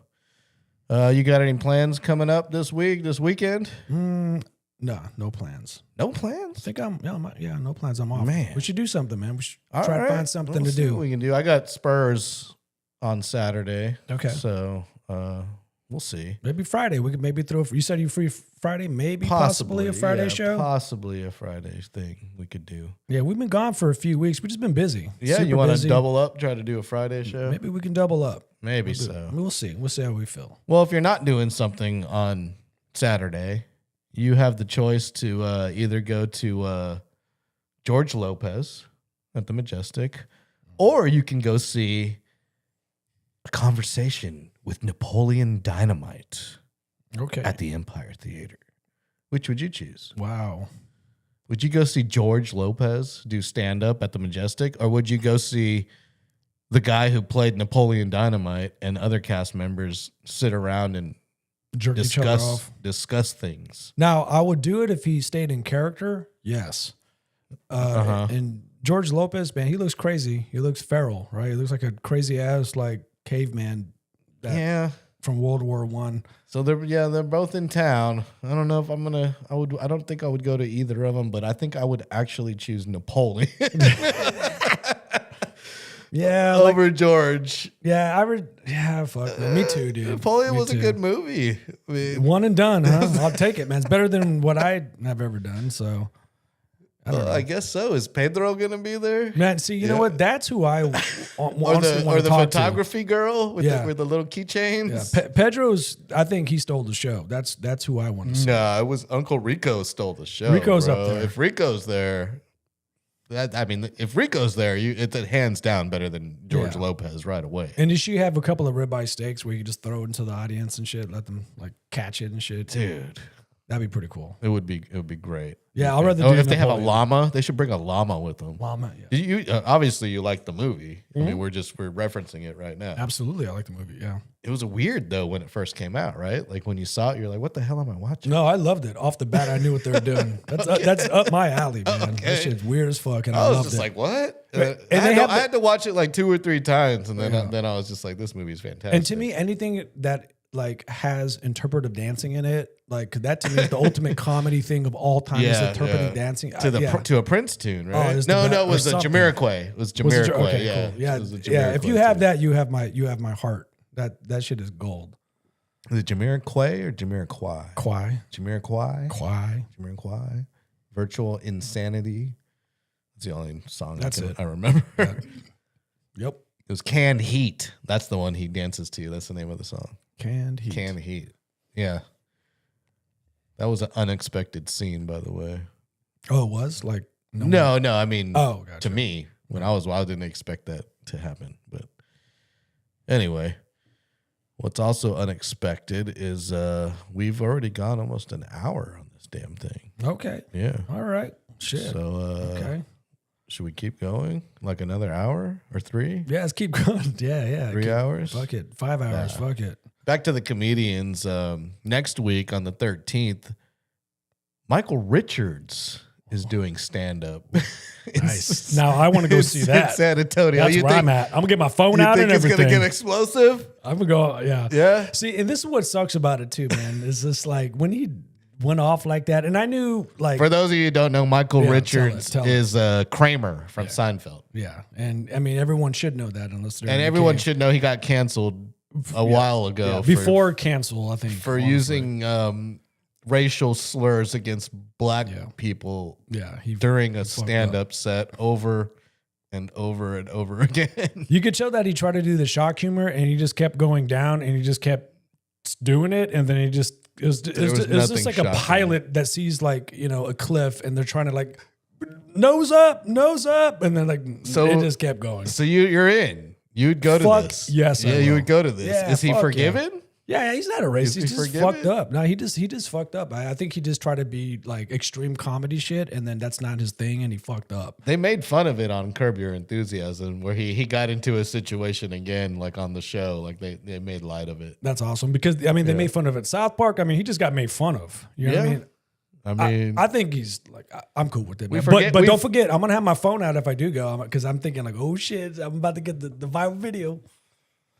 You got any plans coming up this weekend? Nah, no plans. No I plans? think no plans. I'm off. Man. We should do something, man. We should All try to right. find something We'll to see do. what we can do. I got Spurs on Saturday. Okay. So we'll see. Maybe Friday. We could maybe throw. You said you free Friday. Maybe possibly a Friday yeah, show. Possibly a Friday thing we could do. Yeah, we've been gone for a few weeks. We've just been busy. Yeah, Super you want to busy. double up, try to do a Friday show? Maybe we can double up. Maybe I so. mean, we'll see. We'll see how we feel. Well, if you're not doing something on Saturday, you have the choice to either go to George Lopez at the Majestic, or you can go see A Conversation with Napoleon Dynamite Okay. at the Empire Theater. Which would you choose? Wow. Would you go see George Lopez do stand-up at the Majestic, or would you go see the guy who played Napoleon Dynamite and other cast members sit around and Jerk each other off. discuss things? Now, I would do it if he stayed in character. Yes. And George Lopez, man, he looks crazy. He looks feral, right? He looks like a crazy ass like caveman. Yeah. from World War I. So they're both in town. I don't know if I don't think I would go to either of them, but I think I would actually choose Napoleon Yeah, over George. fuck, man. Me too, dude. Napoleon Me was a too. good movie. I mean, One and done, huh? I'll take it, man. It's better than what I have ever done. So, I guess so. Is Pedro gonna be there? man, see, you know what? That's who I Or honestly want to the talk to. photography girl with, Yeah. with the little keychains? Yeah, Pedro's. I think he stole the show. That's who I want to see. No, it was Uncle Rico stole the show. Rico's bro. up there. If Rico's there, if Rico's there, it's a hands down better than George Yeah. Lopez right away. And did she have a couple of ribeye steaks where you just throw it into the audience and shit, let them like catch it and shit? Dude, That'd be pretty cool. it would be great. Yeah, I'd rather Oh, do if they have a Napoleon. llama, they should bring a llama with them. Llama, yeah. You obviously you like the movie. I Mm-hmm. mean, we're referencing it right now. Absolutely, I like the movie. Yeah. It was weird though when it first came out, right? Like when you saw it, you're like, "What the hell am I watching?" No, I loved it. Off the bat, I knew what they were doing. That's up my alley, man. Okay. That shit's weird as fuck, and I, I was loved just it. like, "What?" Right. I, And had they to, have I the- had to watch it like 2 or 3 times, and then Yeah. then I was just like, "This movie's fantastic." And to me, anything that like has interpretive dancing in it, like that to me is the ultimate comedy thing of all time. is interpretive dancing to a Prince tune, right? it's the No, best- it or was a something. Jamiroquai. It was Was it Jamiroquai. okay, Yeah, cool. Yeah, It was a yeah. If you Jamiroquai have tune. that, you have my heart. That shit is gold. Is it Jamiroquai or Jamiroquai? Quai, Jamiroquai. quai. Jamiroquai. Virtual Insanity. That's the only song That's I remember. Yep. It was Canned Heat. That's the one he dances to. That's the name of the song. Canned heat. Canned Heat. Yeah. That was an unexpected scene, by the way. Oh, it was like No, I mean, Oh, gotcha. to me, when I didn't expect that to happen. But anyway, what's also unexpected is we've already gone almost an hour on this damn thing. Okay. Yeah. All right. Shit. So Okay. should we keep going? Like another hour or 3? Yeah, let's keep going. Yeah. 3 hours? Fuck it. 5 hours. Fuck it. Back to the comedians. Next week on the 13th, Michael Richards is doing stand-up. Nice. Now I want to go see that. In San Antonio. That's You where think, I'm at. I'm gonna get my phone you out think and it's everything. going to get explosive? I'm gonna go. Yeah. Yeah? See, and this is what sucks about it too, man. Is this like when he went off like that, and I knew like For those of you who don't know, Michael Yeah, Richards tell it. is Kramer from Seinfeld. yeah, and I mean everyone should know that unless they're And in the everyone game. should know he got canceled a while ago. Yeah, for- before cancel. I think for honestly. using racial slurs against black people he during a fucked stand-up set over and over and over again. You could tell that he tried to do the shock humor, and he just kept going down, and he just kept doing it, and then he just it was was just nothing like a shocking. pilot that sees like a cliff, and they're trying to like nose up, and then like So- it just kept going. So you're in. You'd go to Fuck this. yes, I Yeah, you will. would go to this. Yeah, Is he fuck yeah. forgiven? Yeah, he's not a racist. Is he He's just forgiven? fucked up. No, he just fucked up. I think he just tried to be like extreme comedy shit, and then that's not his thing, and he fucked up. They made fun of it on Curb Your Enthusiasm, where he got into a situation again, like on the show. Like they made light of it. That's awesome because I mean they made fun of it. South Park. I mean he just got made fun of. You know what I Yeah. mean? I mean, I think he's like I'm cool with it. We man. forget- but we- don't forget, I'm gonna have my phone out if I do go because I'm thinking like, oh shit, I'm about to get the viral video.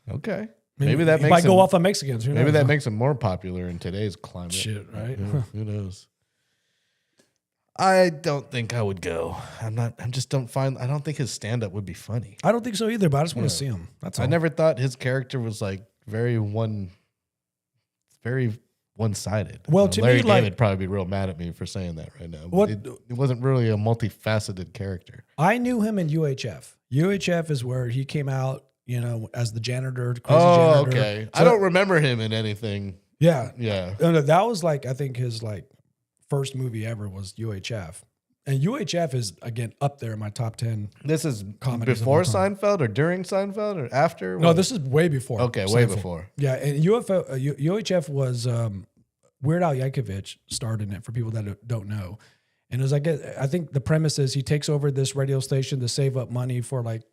okay. Maybe that he makes might go him, off on Mexicans. Who maybe knows? that makes him more popular in today's climate. shit right. Yeah, who knows? I don't think I would go. I don't think his stand-up would be funny. I don't think so either, but I just want to see him. That's all. I never thought his character was like very one-sided. Well, to Larry me, like- David would probably be real mad at me for saying that right now. But What- it wasn't really a multifaceted character. I knew him in UHF. UHF is where he came out, as the janitor. Crazy janitor. Okay. So- I don't remember him in anything. Yeah, Yeah. No, that was like I think his like first movie ever was UHF, and UHF is again up there in my top 10. This is Comedies of before all time. Seinfeld or during Seinfeld or after? No, What? this is way before. Okay, way Seinfeld. before. Yeah, and UHF was Weird Al Yankovic starred in it. For people that don't know, and it was like I think the premise is he takes over this radio station to save up money for like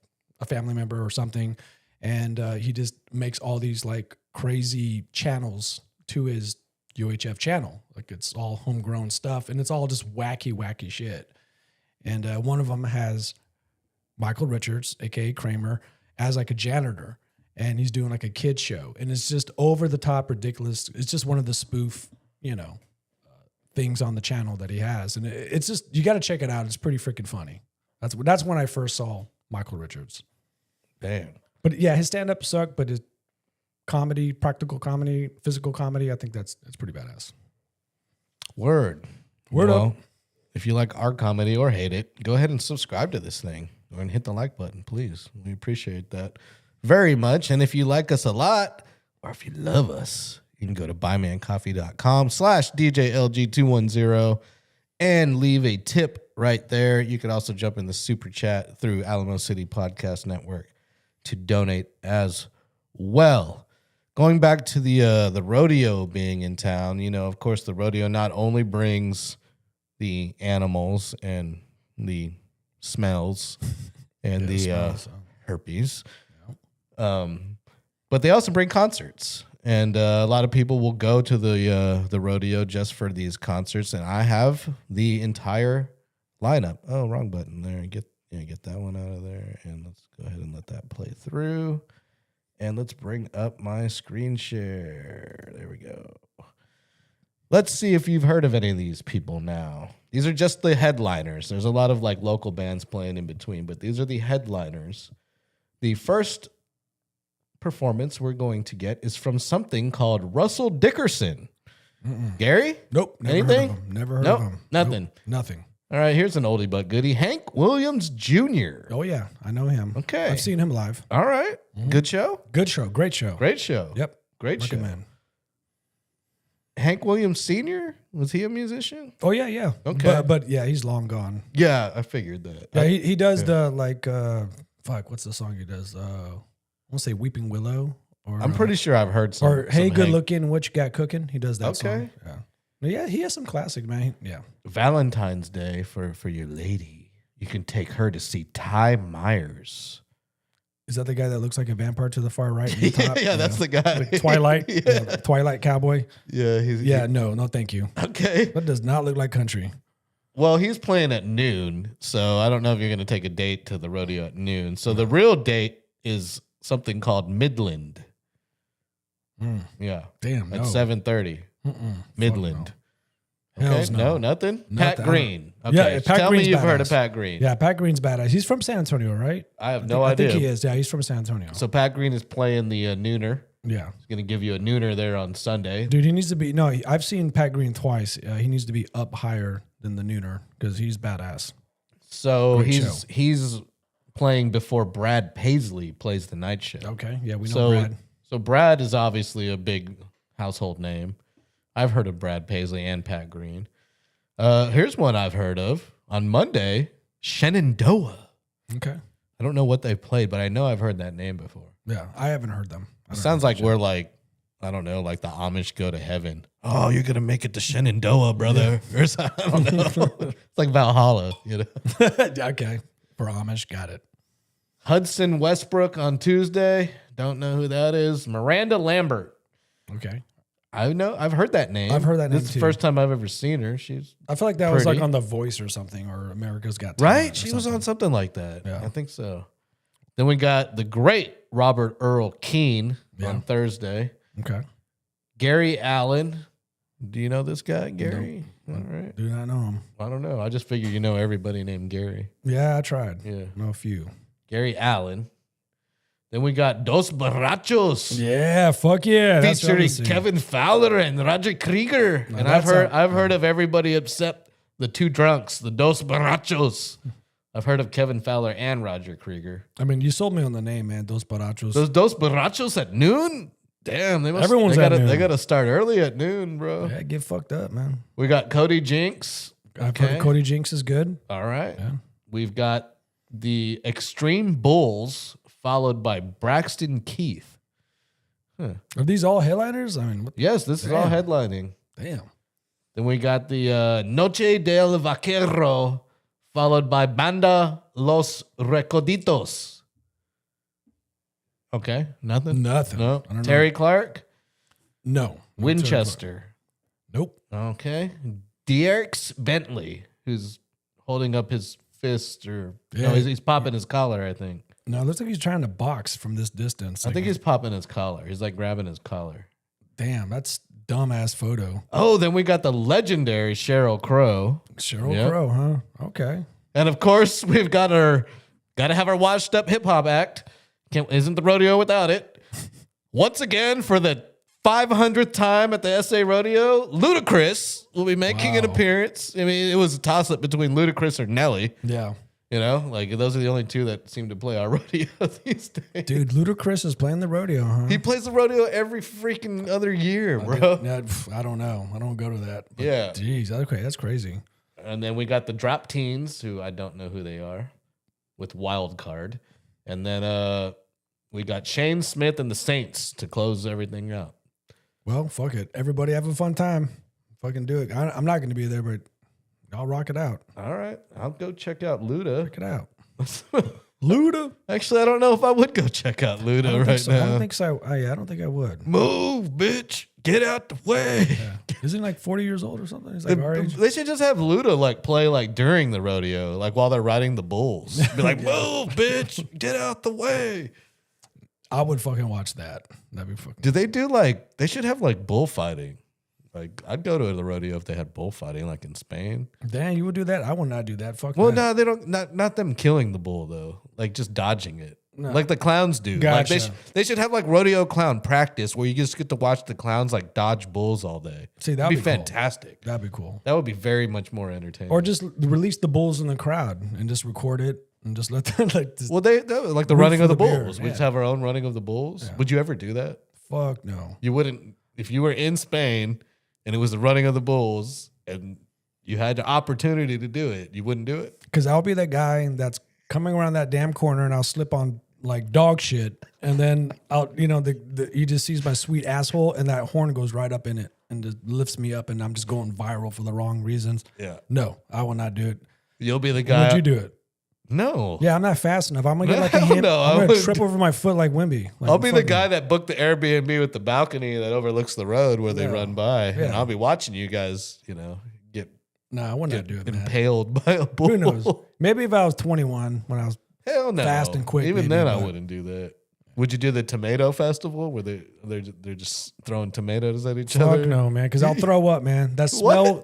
a family member or something, and he just makes all these like crazy channels to his UHF channel. Like it's all homegrown stuff, and it's all just wacky shit. And one of them has Michael Richards, aka Kramer, as like a janitor. and he's doing like a kid show, and it's just over the top ridiculous. It's just one of the spoof, things on the channel that he has, and it's just, you got to check it out. It's pretty freaking funny. That's when I first saw Michael Richards. Damn. But yeah, his stand up sucked, but his comedy, practical comedy, physical comedy, I think that's pretty badass. Word Word up. If you like our comedy or hate it, go ahead and subscribe to this thing and hit the like button, please. We appreciate that very much. And if you like us a lot, or if you love us, you can go to buymancoffee.com/DJLG210 and leave a tip right there. You could also jump in the super chat through Alamo City Podcast Network to donate as well. Going back to the rodeo being in town, of course, the rodeo not only brings the animals and the smells and herpes, but they also bring concerts. And a lot of people will go to the rodeo just for these concerts. And I have the entire lineup. Oh, wrong button there. Get that one out of there. And let's go ahead and let that play through. And let's bring up my screen share. There we go. Let's see if you've heard of any of these people now. These are just the headliners. There's a lot of like local bands playing in between, but these are the headliners. The first performance we're going to get is from something called Russell Dickerson. Gary? Nope. Anything? Never heard Nope, of him. nothing. Nope, nothing. All right, here's an oldie but goodie. Hank Williams Jr. Oh, yeah. I know him. Okay. I've seen him live. All right. Good show? Good show. Great show. Great show. Yep. Great show. Recommend. Hank Williams Sr., was he a musician? Oh, yeah, yeah. Okay. But yeah, he's long gone. Yeah, I figured that. Yeah, he does the like, what's the song he does? I want to say Weeping Willow. Or, I'm pretty sure I've heard some. Or Hey, some Good Hank. Looking, What You Got Cooking. He does that Okay. song. Yeah. But yeah, he has some classic, man. Yeah. Valentine's Day for your lady. You can take her to see Ty Myers. Is that the guy that looks like a vampire to the far right? in the top? Yeah, that's the guy. Like Twilight. Yeah. Twilight cowboy. Yeah, he's No, thank you. okay. That does not look like country. Well, he's playing at noon, so I don't know if you're going to take a date to the rodeo at noon. So the real date is something called Midland. Yeah, Damn. at No. 7:30. Fuck Midland. no. Okay, Hells no, no. nothing. Nothing. Pat Green. Okay, Yeah, Pat tell Green's me you've heard of badass. Pat Green. Yeah, Pat Green's badass. He's from San Antonio, right? I have I no idea. think he is. Yeah, he's from San Antonio. So Pat Green is playing the nooner. Yeah. He's going to give you a nooner there on Sunday. Dude, he needs to be. No, I've seen Pat Green twice. He needs to be up higher than the nooner because he's badass. So Great he's playing before Brad Paisley plays the night show. Okay. Yeah, we know Brad. So Brad is obviously a big household name. I've heard of Brad Paisley and Pat Green. Here's one I've heard of. On Monday, Shenandoah. Okay. I don't know what they've played, but I know I've heard that name before. Yeah, I haven't heard them. I It don't sounds know. like we're like, I don't know, like the Amish go to heaven. Oh, you're going to make it to Shenandoah, brother. Or something. I don't know. It's like Valhalla, you know. Okay. For Amish, got it. Hudson Westbrook on Tuesday. Don't know who that is. Miranda Lambert. Okay. I've heard that name. I've heard that name This is too. the first time I've ever seen her. She's I feel like that was Pretty. like on The Voice or something, or America's Got Talent. right. or She was something. on something like that. Yeah. I think so. Then we got the great Robert Earl Keane Yeah. on Thursday. Okay. Gary Allen. Do you know this guy, Gary? All right. Do not know him. I don't know. I just figure you know everybody named Gary. Yeah, I tried. Yeah. Know a few. Gary Allen. Then we got Dos Borrachos. Yeah, fuck yeah. That's what I Featuring was saying. Kevin Fowler and Roger Krieger. Now And that's I've heard of everybody except the two drunks, the Dos Borrachos. I've heard of Kevin Fowler and Roger Krieger. I mean, you sold me on the name, man. Dos Barachos. Those Dos Borrachos at noon? Damn, Everyone's they at gotta, noon. They gotta start early at noon, bro. Yeah, get fucked up, man. We got Cody Jinks. I've heard Cody Jinks is good. All right. Yeah. We've got the Extreme Bulls, followed by Braxton Keith. Are these all headliners? I mean, Yes, this is all Damn. headlining. damn. Then we got the Noche del Vaquero, followed by Banda Los Recoditos. Okay, nothing? Nothing. No. I don't Terry Clark, know. No. Winchester. Nope. Okay. Dierks Bentley, who's holding up his fist or no, Yeah. he's popping his collar, I think. No, it looks like he's trying to box from this distance. I think he's popping his collar. He's like grabbing his collar. Damn, that's dumbass photo. Oh, then we got the legendary Sheryl Crow. Sheryl Yep. Crow, huh? Okay. And of course, we've got to have our washed up hip hop act. Isn't the rodeo without it? Once again, for the 500th time at the SA Rodeo, Ludacris will be making an Wow. appearance. I mean, it was a toss up between Ludacris or Nelly. Yeah. You know, like those are the only two that seem to play our rodeo these days. Dude, Ludacris is playing the rodeo, huh? He plays the rodeo every freaking other year, bro. Yeah, I don't know. I don't go to that. But Yeah. Jeez, okay, that's crazy. And then we got the Drop Teens, who I don't know who they are, with Wild Card. And then we got Shane Smith and the Saints to close everything out. Well, fuck it. Everybody have a fun time. Fucking do it. I'm not going to be there, but I'll rock it out. All right, I'll go check out Luda. Check it out. Luda? Actually, I don't know if I would go check out I Luda don't right think so. now. I don't think so. I don't think I would. Move, bitch. Get out the way. Yeah. Isn't he like 40 years old or something? He's like our age. They should just have Luda like play like during the rodeo, like while they're riding the bulls. Be like, move, bitch. Get out the way. I would fucking watch that. That'd be fucking. Do they do like, they should have like bullfighting. Like, I'd go to the rodeo if they had bullfighting, like in Spain. Damn, you would do that? I would not do that. Fuck Well, that. no, they don't. Not them killing the bull though. Like just dodging it, No. like the clowns do. Like Gotcha. they should have like rodeo clown practice where you just get to watch the clowns like dodge bulls all day. See, that'd be be cool. fantastic. That'd be cool. That would be very much more entertaining. Or just release the bulls in the crowd and just record it and just let them like just, well, they like the Root running for of the the bear, bulls. We yeah. just have our own running of the bulls. Would you ever do that? fuck no. You wouldn't if you were in Spain and it was the running of the bulls and you had the opportunity to do it. You wouldn't do it. Because I'll be that guy that's coming around that damn corner and I'll slip on like dog shit. And then I'll, he just sees my sweet asshole and that horn goes right up in it and just lifts me up and I'm just going viral for the wrong reasons. Yeah. No, I will not do it. You'll be the guy. Would you do it? No. Yeah, I'm not fast enough. I'm gonna get like a Hell hint. no, I I'm gonna wouldn't trip do- over my foot like Wimby. Like, I'll be the fuck guy no. that booked the Airbnb with the balcony that overlooks the road where they Yeah. run by. And Yeah. I'll be watching you guys, get No, I would not do it, man. impaled by a bull. Who knows? Maybe if I was 21 when I was Hell no. Fast and quick, Even maybe, then, I but- wouldn't do that. Would you do the tomato festival where they're just throwing tomatoes at each other? fuck no, man, because I'll throw up, man. That smell,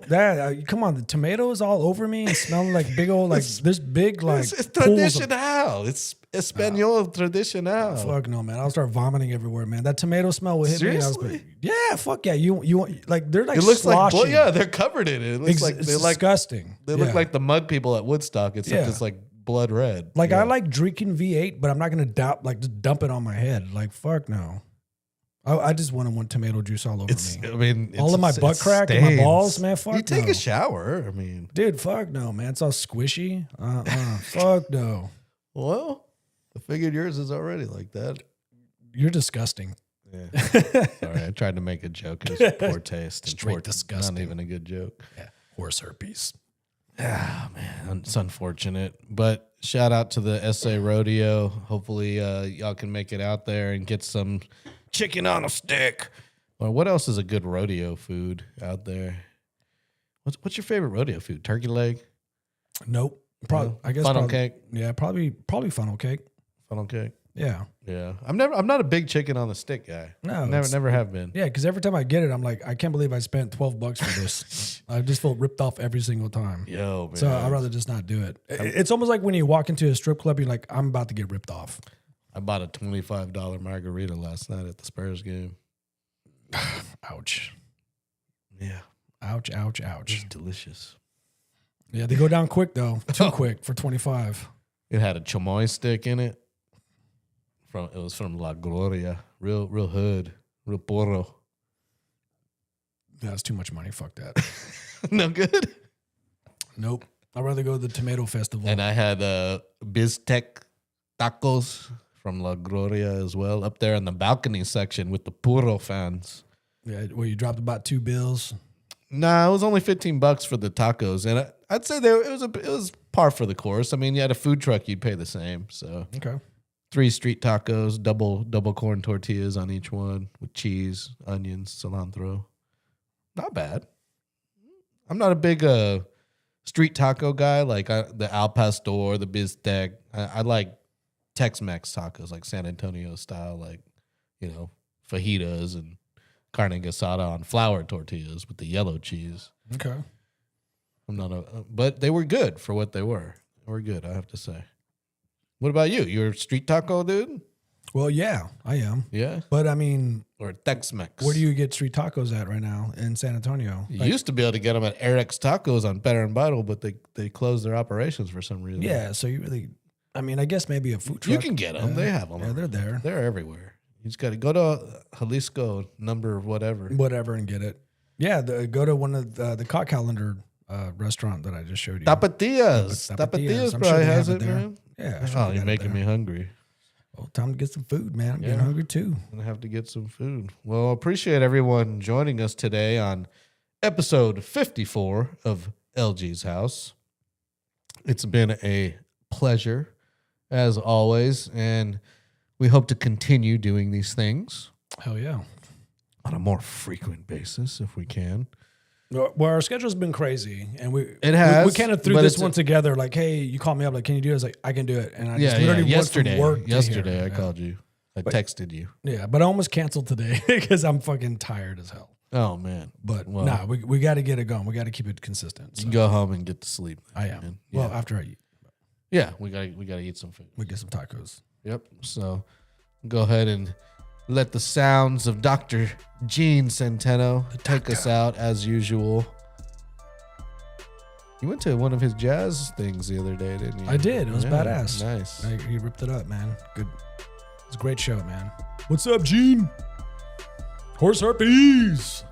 come on, the tomatoes all over me and smelling like big old, like this big, like It's pools of- traditional. It's Espanol traditional. Fuck no, man. I'll start vomiting everywhere, man. That tomato smell will hit me. Seriously? Yeah, fuck yeah. You want like they're like It looks like sloshing. yeah, they're covered in it. It looks like It's they like disgusting. they look Yeah. like the mud people at Woodstock, except Yeah. it's like blood red. Like Yeah. I like drinking V8, but I'm not gonna just dump it on my head. Like fuck no. I just want tomato juice all over It's. me. I mean, All of my butt crack and my balls, man, fuck You take no. a shower. I mean, Dude, fuck no, man. It's all squishy. Fuck no. well, I figured yours is already like that. You're disgusting. Yeah. Sorry, I tried to make a joke. It was poor taste. and Straight poor, disgusting. Not even a good joke. Yeah. Horse herpes. Ah, man, it's unfortunate. But shout out to the SA Rodeo. Hopefully, y'all can make it out there and get some chicken on a stick. Or what else is a good rodeo food out there? What's your favorite rodeo food? Turkey leg, Nope. Probably. No? I guess Funnel probably, cake? Yeah, probably funnel cake. funnel cake. Yeah. Yeah, I'm not a big chicken on the stick guy. No, never have been. Yeah, because every time I get it, I'm like, I can't believe I spent $12 for this. I just feel ripped off every single time. Yo, man. So I'd rather just not do it. It's almost like when you walk into a strip club, you're like, I'm about to get ripped off. I bought a $25 margarita last night at the Spurs game. Ouch. Yeah, Ouch, ouch, ouch. it's delicious. Yeah, they go down quick though. Too quick for 25. It had a chamoy stick in it. It was from La Gloria. Real hood. Real porro. That's too much money. Fuck that. No good. Nope. I'd rather go to the tomato festival. And I had Biztec tacos from La Gloria as well, up there in the balcony section with the puro fans. Yeah, where you dropped about $2. Nah, it was only $15 for the tacos, and I'd say it was par for the course. I mean, you had a food truck, you'd pay the same. So Okay. 3 street tacos, double corn tortillas on each one with cheese, onions, cilantro. Not bad. I'm not a big street taco guy like the Al Pastor, the Biztec. I like Tex-Mex tacos, like San Antonio style, like, you know, fajitas and carne asada on flour tortillas with the yellow cheese. Okay. I'm not but they were good for what they were. They were good, I have to say. What about you? You're a street taco dude? Well, yeah, I am. Yeah? But I mean, Or Tex-Mex? where do you get street tacos at right now in San Antonio? You used to be able to get them at Eric's Tacos on Better and Vital, but they closed their operations for some reason. Yeah, so you really, I mean, I guess maybe a food truck. You can get them. They have them. Yeah, they're there. They're everywhere. You just got to go to Jalisco number whatever. Whatever and get it. Yeah, go to one of the Cot Calendar restaurant that I just showed you. Tapatillas. Tapatillas. Tapatillas I'm probably sure they has have it, it there. man. Yeah. I'm sure Oh, they you're got it making there. me hungry. Well, time to get some food, man. I'm Yeah. getting hungry too. I'm going to have to get some food. Well, appreciate everyone joining us today on episode 54 of LG's House. It's been a pleasure, as always, and we hope to continue doing these things Hell yeah. on a more frequent basis if we can. Well, our schedule's been crazy, and we has, we kind of threw but this it's one together. Like, hey, you called me up, like, can you do it? I was like, I can do it, and I just Yeah, literally worked yesterday. from work to Yesterday, here. I called you. I texted you. Yeah, but I almost canceled today because I'm fucking tired as hell. Oh, man. But Well, nah, we got to get it going. We got to keep it consistent. You So can go home and get to sleep. I am. man. Well, Yeah. after I eat, Yeah, we gotta eat some food. we get some tacos. Yep. So go ahead and let the sounds of Dr. Gene Centeno take us out as usual. You went to one of his jazz things the other day, didn't you? I did. It was badass. Nice. He ripped it up, man. Good. It's a great show, man. What's up, Gene? Horse herpes.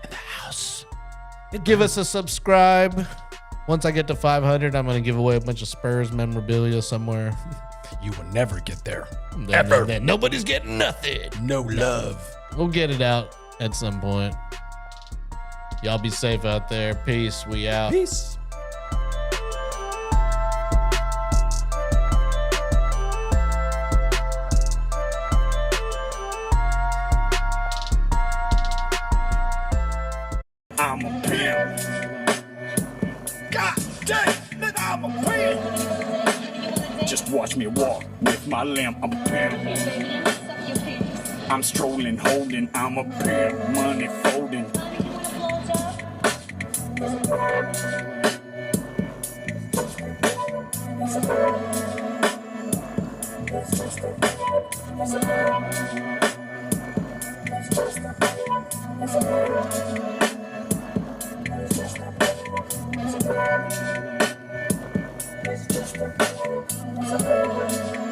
In the house. Give us a subscribe. Once I get to 500, I'm going to give away a bunch of Spurs memorabilia somewhere. You will never get there. Then nobody's getting nothing. No love. We'll get it out at some point. Y'all be safe out there. Peace. We out. Peace. I'm a pimp. God damn, nigga, I'm a pimp. Just watch me walk with my limp. I'm a pimp. I'm strolling, holding. I'm a pimp. Money folding. It's just a